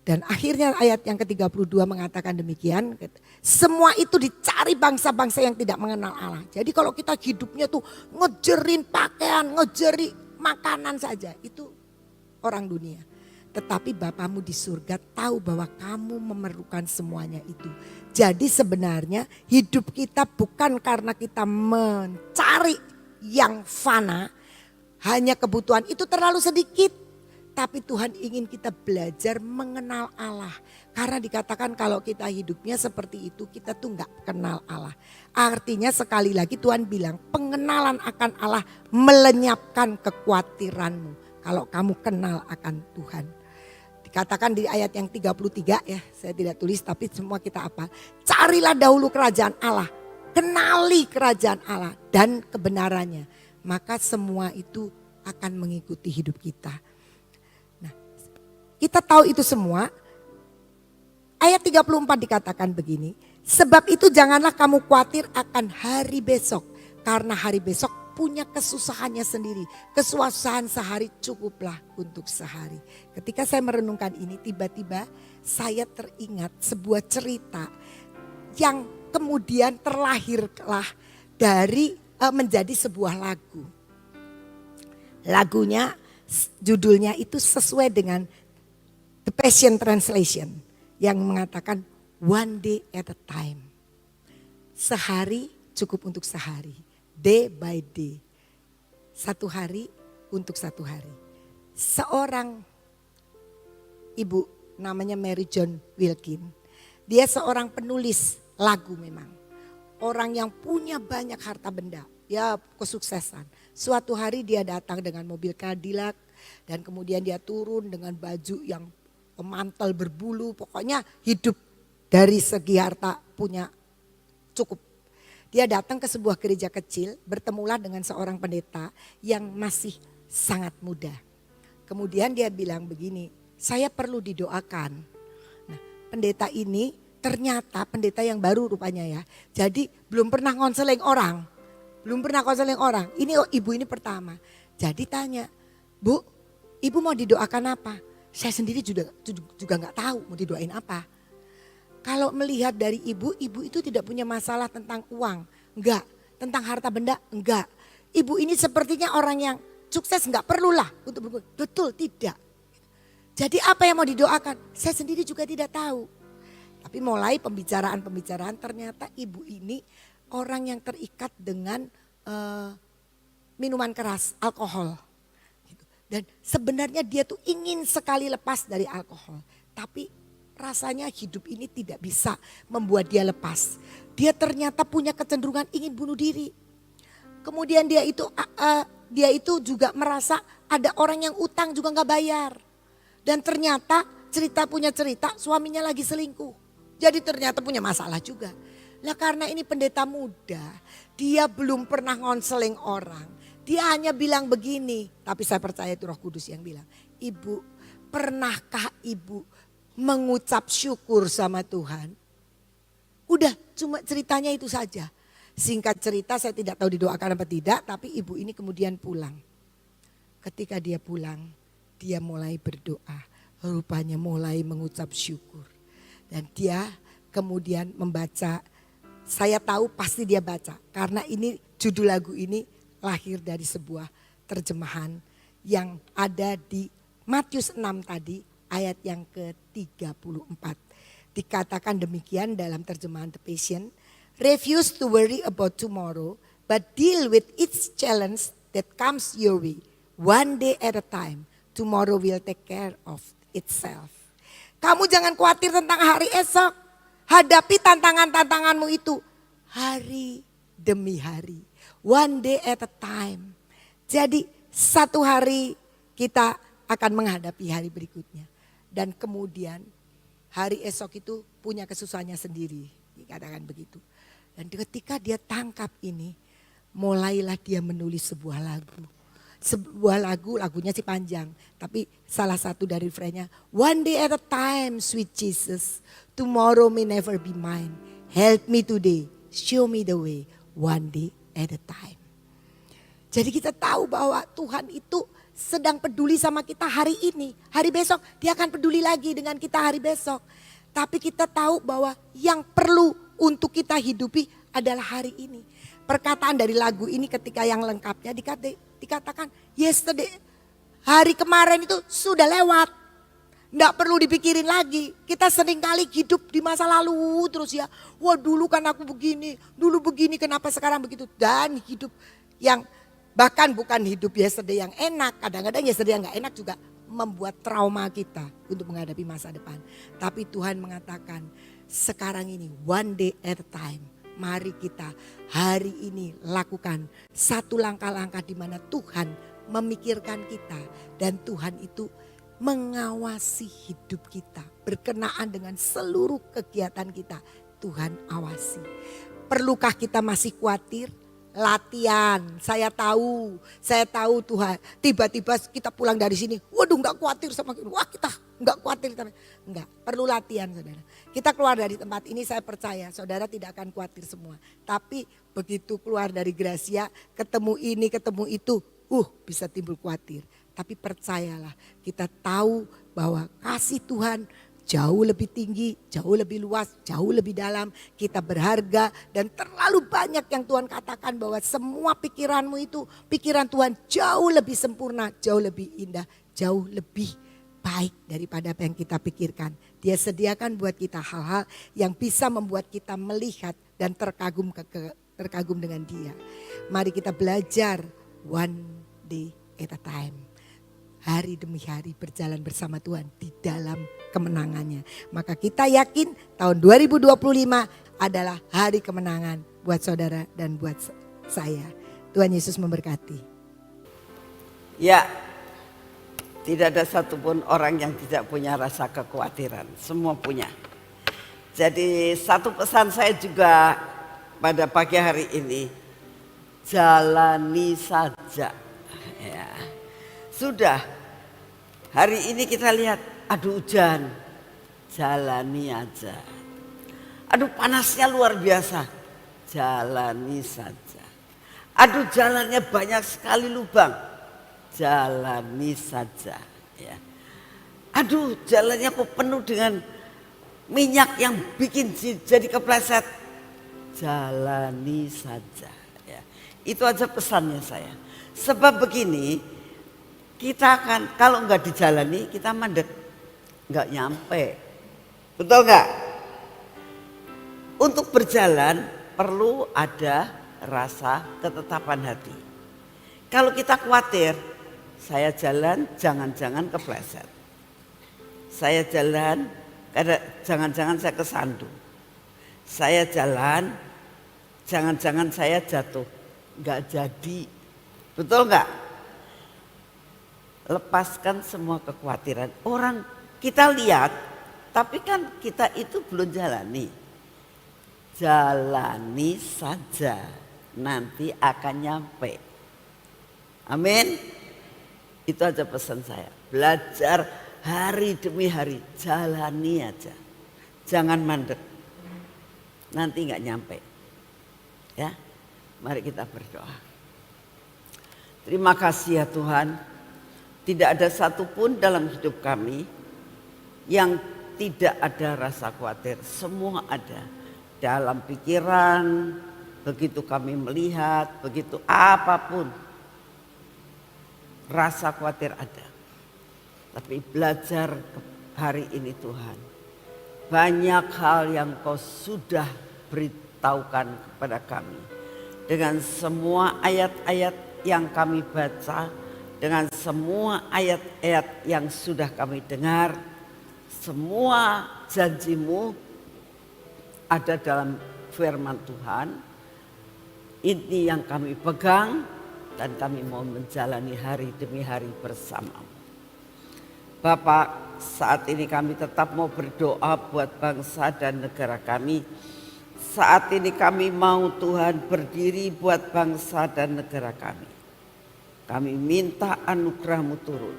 Dan akhirnya ayat yang ke-32 mengatakan demikian. Semua itu dicari bangsa-bangsa yang tidak mengenal Allah. Jadi kalau kita hidupnya tuh ngejerin pakaian, ngejerin makanan saja. Itu orang dunia. Tetapi Bapamu di surga tahu bahwa kamu memerlukan semuanya itu. Jadi sebenarnya hidup kita bukan karena kita mencari yang fana. Hanya kebutuhan itu terlalu sedikit. Tapi Tuhan ingin kita belajar mengenal Allah. Karena dikatakan kalau kita hidupnya seperti itu, kita tuh gak kenal Allah. Artinya sekali lagi Tuhan bilang, pengenalan akan Allah melenyapkan kekhawatiranmu. Kalau kamu kenal akan Tuhan. Dikatakan di ayat yang 33 ya, saya tidak tulis tapi semua kita apa. Carilah dahulu kerajaan Allah. Kenali kerajaan Allah dan kebenarannya. Maka semua itu akan mengikuti hidup kita. Kita tahu itu semua. Ayat 34 dikatakan begini. Sebab itu janganlah kamu khawatir akan hari besok. Karena hari besok punya kesusahannya sendiri. Kesusahan sehari cukuplah untuk sehari. Ketika saya merenungkan ini tiba-tiba saya teringat sebuah cerita. Yang kemudian terlahirlah dari menjadi sebuah lagu. Lagunya judulnya itu sesuai dengan The Passion Translation yang mengatakan one day at a time. Sehari cukup untuk sehari. Day by day. Satu hari untuk satu hari. Seorang ibu namanya Mary John Wilkin. Dia seorang penulis lagu memang. Orang yang punya banyak harta benda. Ya kesuksesan. Suatu hari dia datang dengan mobil Cadillac. Dan kemudian dia turun dengan baju yang mantel berbulu, pokoknya hidup dari segi harta punya cukup. Dia datang ke sebuah gereja kecil, bertemulah dengan seorang pendeta yang masih sangat muda. Kemudian dia bilang begini, saya perlu didoakan. Nah, pendeta ini ternyata pendeta yang baru rupanya ya. Jadi belum pernah konseling orang. Ini ibu ini pertama. Jadi tanya, Bu, ibu mau didoakan apa? Saya sendiri juga gak tahu mau didoain apa. Kalau melihat dari ibu itu tidak punya masalah tentang uang. Enggak. Tentang harta benda, enggak. Ibu ini sepertinya orang yang sukses enggak perlulah untuk berguna. Betul, tidak. Jadi apa yang mau didoakan? Saya sendiri juga tidak tahu. Tapi mulai pembicaraan ternyata ibu ini orang yang terikat dengan minuman keras, alkohol. Dan sebenarnya dia tuh ingin sekali lepas dari alkohol. Tapi rasanya hidup ini tidak bisa membuat dia lepas. Dia ternyata punya kecenderungan ingin bunuh diri. Kemudian dia itu juga merasa ada orang yang utang juga gak bayar. Dan ternyata punya cerita suaminya lagi selingkuh. Jadi ternyata punya masalah juga. Lah karena ini pendeta muda, dia belum pernah ngonseling orang. Dia hanya bilang begini, tapi saya percaya itu Roh Kudus yang bilang. Ibu, pernahkah ibu mengucap syukur sama Tuhan? Udah cuma ceritanya itu saja. Singkat cerita saya tidak tahu didoakan apa tidak, tapi ibu ini kemudian pulang. Ketika dia pulang, dia mulai berdoa. Rupanya mulai mengucap syukur. Dan dia kemudian membaca, saya tahu pasti dia baca. Karena ini judul lagu ini lahir dari sebuah terjemahan yang ada di Matius 6 tadi ayat yang ke-34. Dikatakan demikian dalam terjemahan The Passion. Refuse to worry about tomorrow but deal with each challenge that comes your way. One day at a time, tomorrow will take care of itself. Kamu jangan khawatir tentang hari esok. Hadapi tantangan-tantanganmu itu hari demi hari. One day at a time. Jadi satu hari kita akan menghadapi hari berikutnya. Dan kemudian hari esok itu punya kesusahannya sendiri. Dikatakan begitu. Dan ketika dia tangkap ini, mulailah dia menulis sebuah lagu. Sebuah lagunya sih panjang. Tapi salah satu dari refrainnya, one day at a time sweet Jesus. Tomorrow may never be mine. Help me today, show me the way. One day at a time. Jadi kita tahu bahwa Tuhan itu sedang peduli sama kita hari ini. Hari besok dia akan peduli lagi dengan kita hari besok. Tapi kita tahu bahwa yang perlu untuk kita hidupi adalah hari ini. Perkataan dari lagu ini ketika yang lengkapnya dikatakan yesterday, hari kemarin itu sudah lewat. Nggak perlu dipikirin lagi. Kita seringkali hidup di masa lalu terus ya. Wah dulu kan aku begini, dulu begini, kenapa sekarang begitu. Dan hidup yang bahkan bukan hidup yesterday yang enak. Kadang-kadang yesterday yang gak enak juga membuat trauma kita untuk menghadapi masa depan. Tapi Tuhan mengatakan sekarang ini one day at a time. Mari kita hari ini lakukan satu langkah-langkah di mana Tuhan memikirkan kita. Dan Tuhan itu mengawasi hidup kita berkenaan dengan seluruh kegiatan kita. Tuhan awasi. Perlukah kita masih khawatir? Latihan, saya tahu Tuhan. Tiba-tiba kita pulang dari sini, waduh nggak khawatir sama kita. Wah kita nggak khawatir, enggak. Perlu latihan saudara. Kita keluar dari tempat ini, saya percaya saudara tidak akan khawatir semua. Tapi begitu keluar dari Gracia, ketemu ini, ketemu itu, bisa timbul khawatir. Tapi percayalah, kita tahu bahwa kasih Tuhan jauh lebih tinggi, jauh lebih luas, jauh lebih dalam. Kita berharga dan terlalu banyak yang Tuhan katakan bahwa semua pikiranmu itu pikiran Tuhan jauh lebih sempurna, jauh lebih indah, jauh lebih baik daripada apa yang kita pikirkan. Dia sediakan buat kita hal-hal yang bisa membuat kita melihat dan terkagum dengan Dia. Mari kita belajar one day at a time. Hari demi hari berjalan bersama Tuhan di dalam kemenangannya. Maka kita yakin tahun 2025 adalah hari kemenangan buat saudara dan buat saya. Tuhan Yesus memberkati. Ya, tidak ada satupun orang yang tidak punya rasa kekhawatiran. Semua punya. Jadi satu pesan saya juga pada pagi hari ini. Jalani saja. Ya. Sudah, hari ini kita lihat, aduh hujan, jalani aja. Aduh panasnya luar biasa, jalani saja. Aduh jalannya banyak sekali lubang, jalani saja. Ya. Aduh jalannya kok penuh dengan minyak yang bikin jadi kepleset, jalani saja. Ya. Itu aja pesannya saya. Sebab begini, kita akan kalau nggak dijalani kita mandek, nggak nyampe, betul nggak? Untuk berjalan perlu ada rasa ketetapan hati. Kalau kita khawatir, saya jalan jangan-jangan kepleset, saya jalan jangan-jangan saya kesandung, saya jalan jangan-jangan saya jatuh, nggak jadi, betul nggak? Lepaskan semua kekhawatiran. Orang kita lihat, tapi kan kita itu belum jalani. Jalani saja, nanti akan nyampe. Amin. Itu aja pesan saya. Belajar hari demi hari, jalani aja. Jangan mandek. Nanti nggak nyampe. Ya, mari kita berdoa. Terima kasih ya Tuhan. Tidak ada satupun dalam hidup kami yang tidak ada rasa khawatir. Semua ada dalam pikiran, begitu kami melihat, begitu apapun. Rasa khawatir ada. Tapi belajar hari ini Tuhan. Banyak hal yang kau sudah beritahukan kepada kami. Dengan semua ayat-ayat yang kami baca, dengan semua ayat-ayat yang sudah kami dengar, semua janjimu ada dalam firman Tuhan. Ini yang kami pegang dan kami mau menjalani hari demi hari bersamamu. Bapak, saat ini kami tetap mau berdoa buat bangsa dan negara kami. Saat ini kami mau Tuhan berdiri buat bangsa dan negara kami. Kami minta anugerah-Mu turun.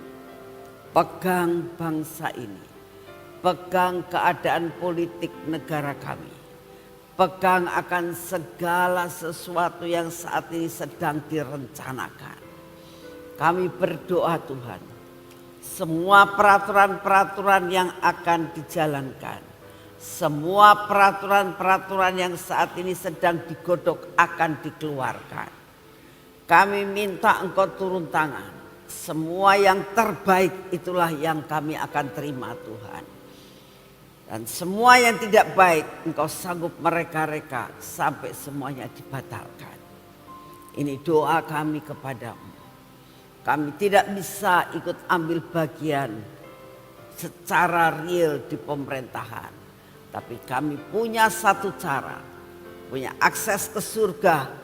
Pegang bangsa ini. Pegang keadaan politik negara kami. Pegang akan segala sesuatu yang saat ini sedang direncanakan. kami berdoa Tuhan, semua peraturan-peraturan yang akan dijalankan, semua peraturan-peraturan yang saat ini sedang digodok akan dikeluarkan. Kami minta Engkau turun tangan. Semua yang terbaik itulah yang kami akan terima Tuhan. Dan semua yang tidak baik Engkau sanggup mereka-reka sampai semuanya dibatalkan. Ini doa kami kepadamu. Kami tidak bisa ikut ambil bagian secara real di pemerintahan. Tapi kami punya satu cara, punya akses ke surga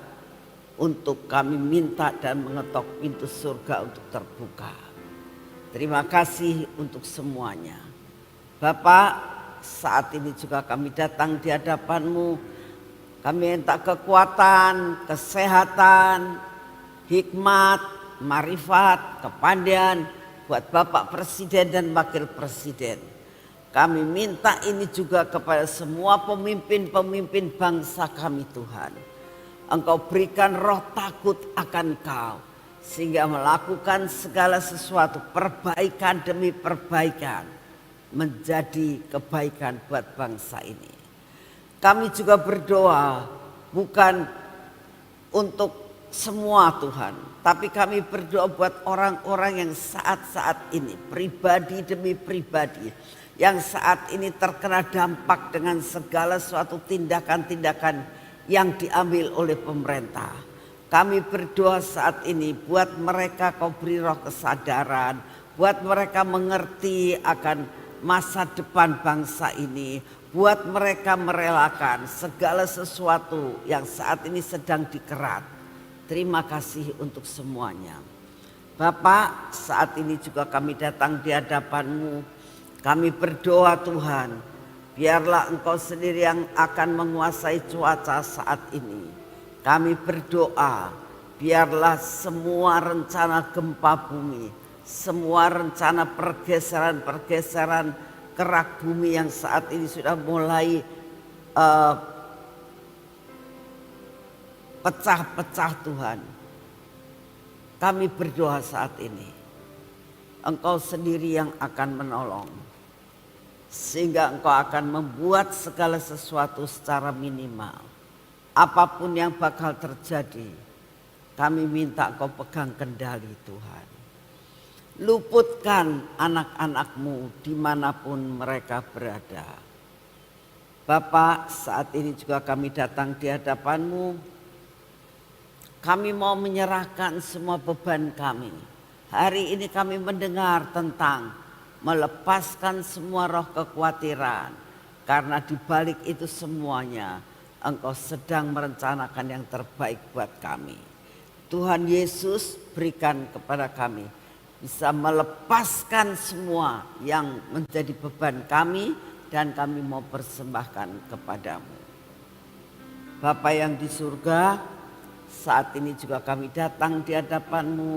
untuk kami minta dan mengetok pintu surga untuk terbuka. Terima kasih untuk semuanya. Bapak, saat ini juga kami datang di hadapan-Mu. Kami minta kekuatan, kesehatan, hikmat, marifat, kepandaian buat Bapak Presiden dan Wakil Presiden. Kami minta ini juga kepada semua pemimpin-pemimpin bangsa kami Tuhan. Engkau berikan roh takut akan Kau, sehingga melakukan segala sesuatu perbaikan demi perbaikan menjadi kebaikan buat bangsa ini. Kami juga berdoa bukan untuk semua Tuhan, tapi kami berdoa buat orang-orang yang saat-saat ini, pribadi demi pribadi, yang saat ini terkena dampak dengan segala suatu tindakan-tindakan yang diambil oleh pemerintah. Kami berdoa saat ini buat mereka Kau beri roh kesadaran, buat mereka mengerti akan masa depan bangsa ini, buat mereka merelakan segala sesuatu yang saat ini sedang dikerat. Terima kasih untuk semuanya. Bapak, saat ini juga kami datang di hadapan-Mu. Kami berdoa Tuhan, biarlah Engkau sendiri yang akan menguasai cuaca saat ini. Kami berdoa, biarlah semua rencana gempa bumi, semua rencana pergeseran-pergeseran kerak bumi yang saat ini sudah mulai pecah-pecah Tuhan. Kami berdoa saat ini, Engkau sendiri yang akan menolong. Sehingga Engkau akan membuat segala sesuatu secara minimal. Apapun yang bakal terjadi, kami minta Engkau pegang kendali Tuhan. Luputkan anak-anak-Mu dimanapun mereka berada. Bapak, saat ini juga kami datang di hadapan-Mu. Kami mau menyerahkan semua beban kami. Hari ini kami mendengar tentang melepaskan semua roh kekhawatiran. Karena di balik itu semuanya Engkau sedang merencanakan yang terbaik buat kami. Tuhan Yesus, berikan kepada kami bisa melepaskan semua yang menjadi beban kami dan kami mau persembahkan kepadamu. Bapa yang di surga, saat ini juga kami datang di hadapan-Mu.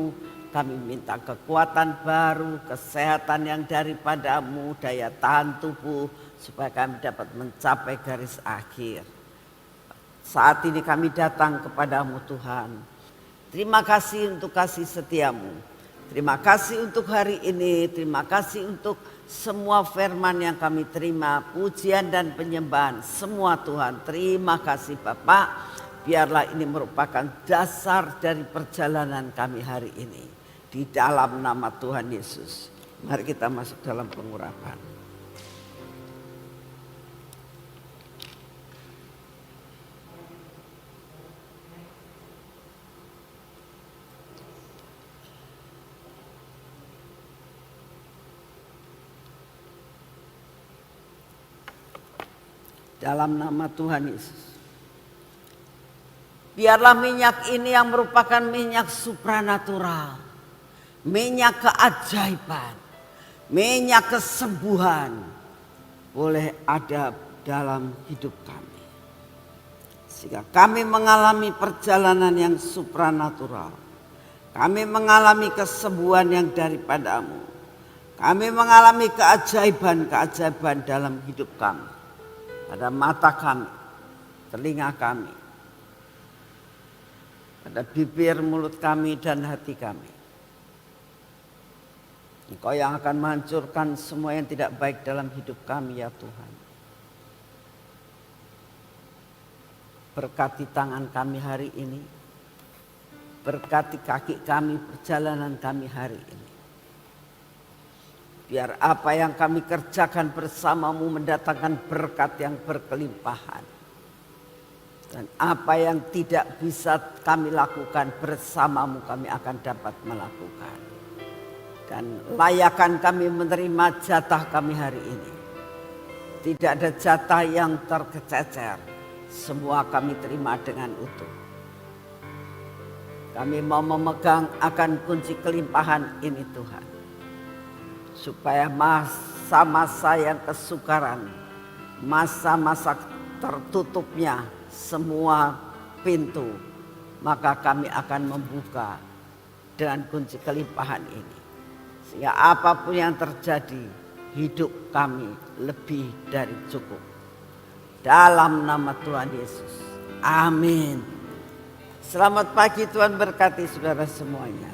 Kami minta kekuatan baru, kesehatan yang daripada-Mu, daya tahan tubuh supaya kami dapat mencapai garis akhir. Saat ini kami datang kepadamu Tuhan. Terima kasih untuk kasih setia-Mu. Terima kasih untuk hari ini. Terima kasih untuk semua firman yang kami terima. Pujian dan penyembahan semua Tuhan. Terima kasih Bapak. Biarlah ini merupakan dasar dari perjalanan kami hari ini. Di dalam nama Tuhan Yesus. Mari kita masuk dalam pengurapan. Dalam nama Tuhan Yesus. Biarlah minyak ini yang merupakan minyak supranatural. Minyak keajaiban. Minyak kesembuhan. Boleh ada dalam hidup kami. Sehingga kami mengalami perjalanan yang supranatural. Kami mengalami kesembuhan yang daripada-Mu. Kami mengalami keajaiban-keajaiban dalam hidup kami. Pada mata kami, telinga kami, pada bibir mulut kami dan hati kami. Engkau yang akan menghancurkan semua yang tidak baik dalam hidup kami ya Tuhan. Berkati tangan kami hari ini. Berkati kaki kami, perjalanan kami hari ini. Biar apa yang kami kerjakan bersamamu mendatangkan berkat yang berkelimpahan. Dan apa yang tidak bisa kami lakukan bersamamu kami akan dapat melakukan. Dan layakan kami menerima jatah kami hari ini. Tidak ada jatah yang terkececer. Semua kami terima dengan utuh. Kami mau memegang akan kunci kelimpahan ini Tuhan. Supaya masa-masa yang kesukaran, masa-masa tertutupnya semua pintu, maka kami akan membuka dengan kunci kelimpahan ini. Sehingga apapun yang terjadi, hidup kami lebih dari cukup. Dalam nama Tuhan Yesus. Amin. Selamat pagi, Tuhan berkati saudara semuanya.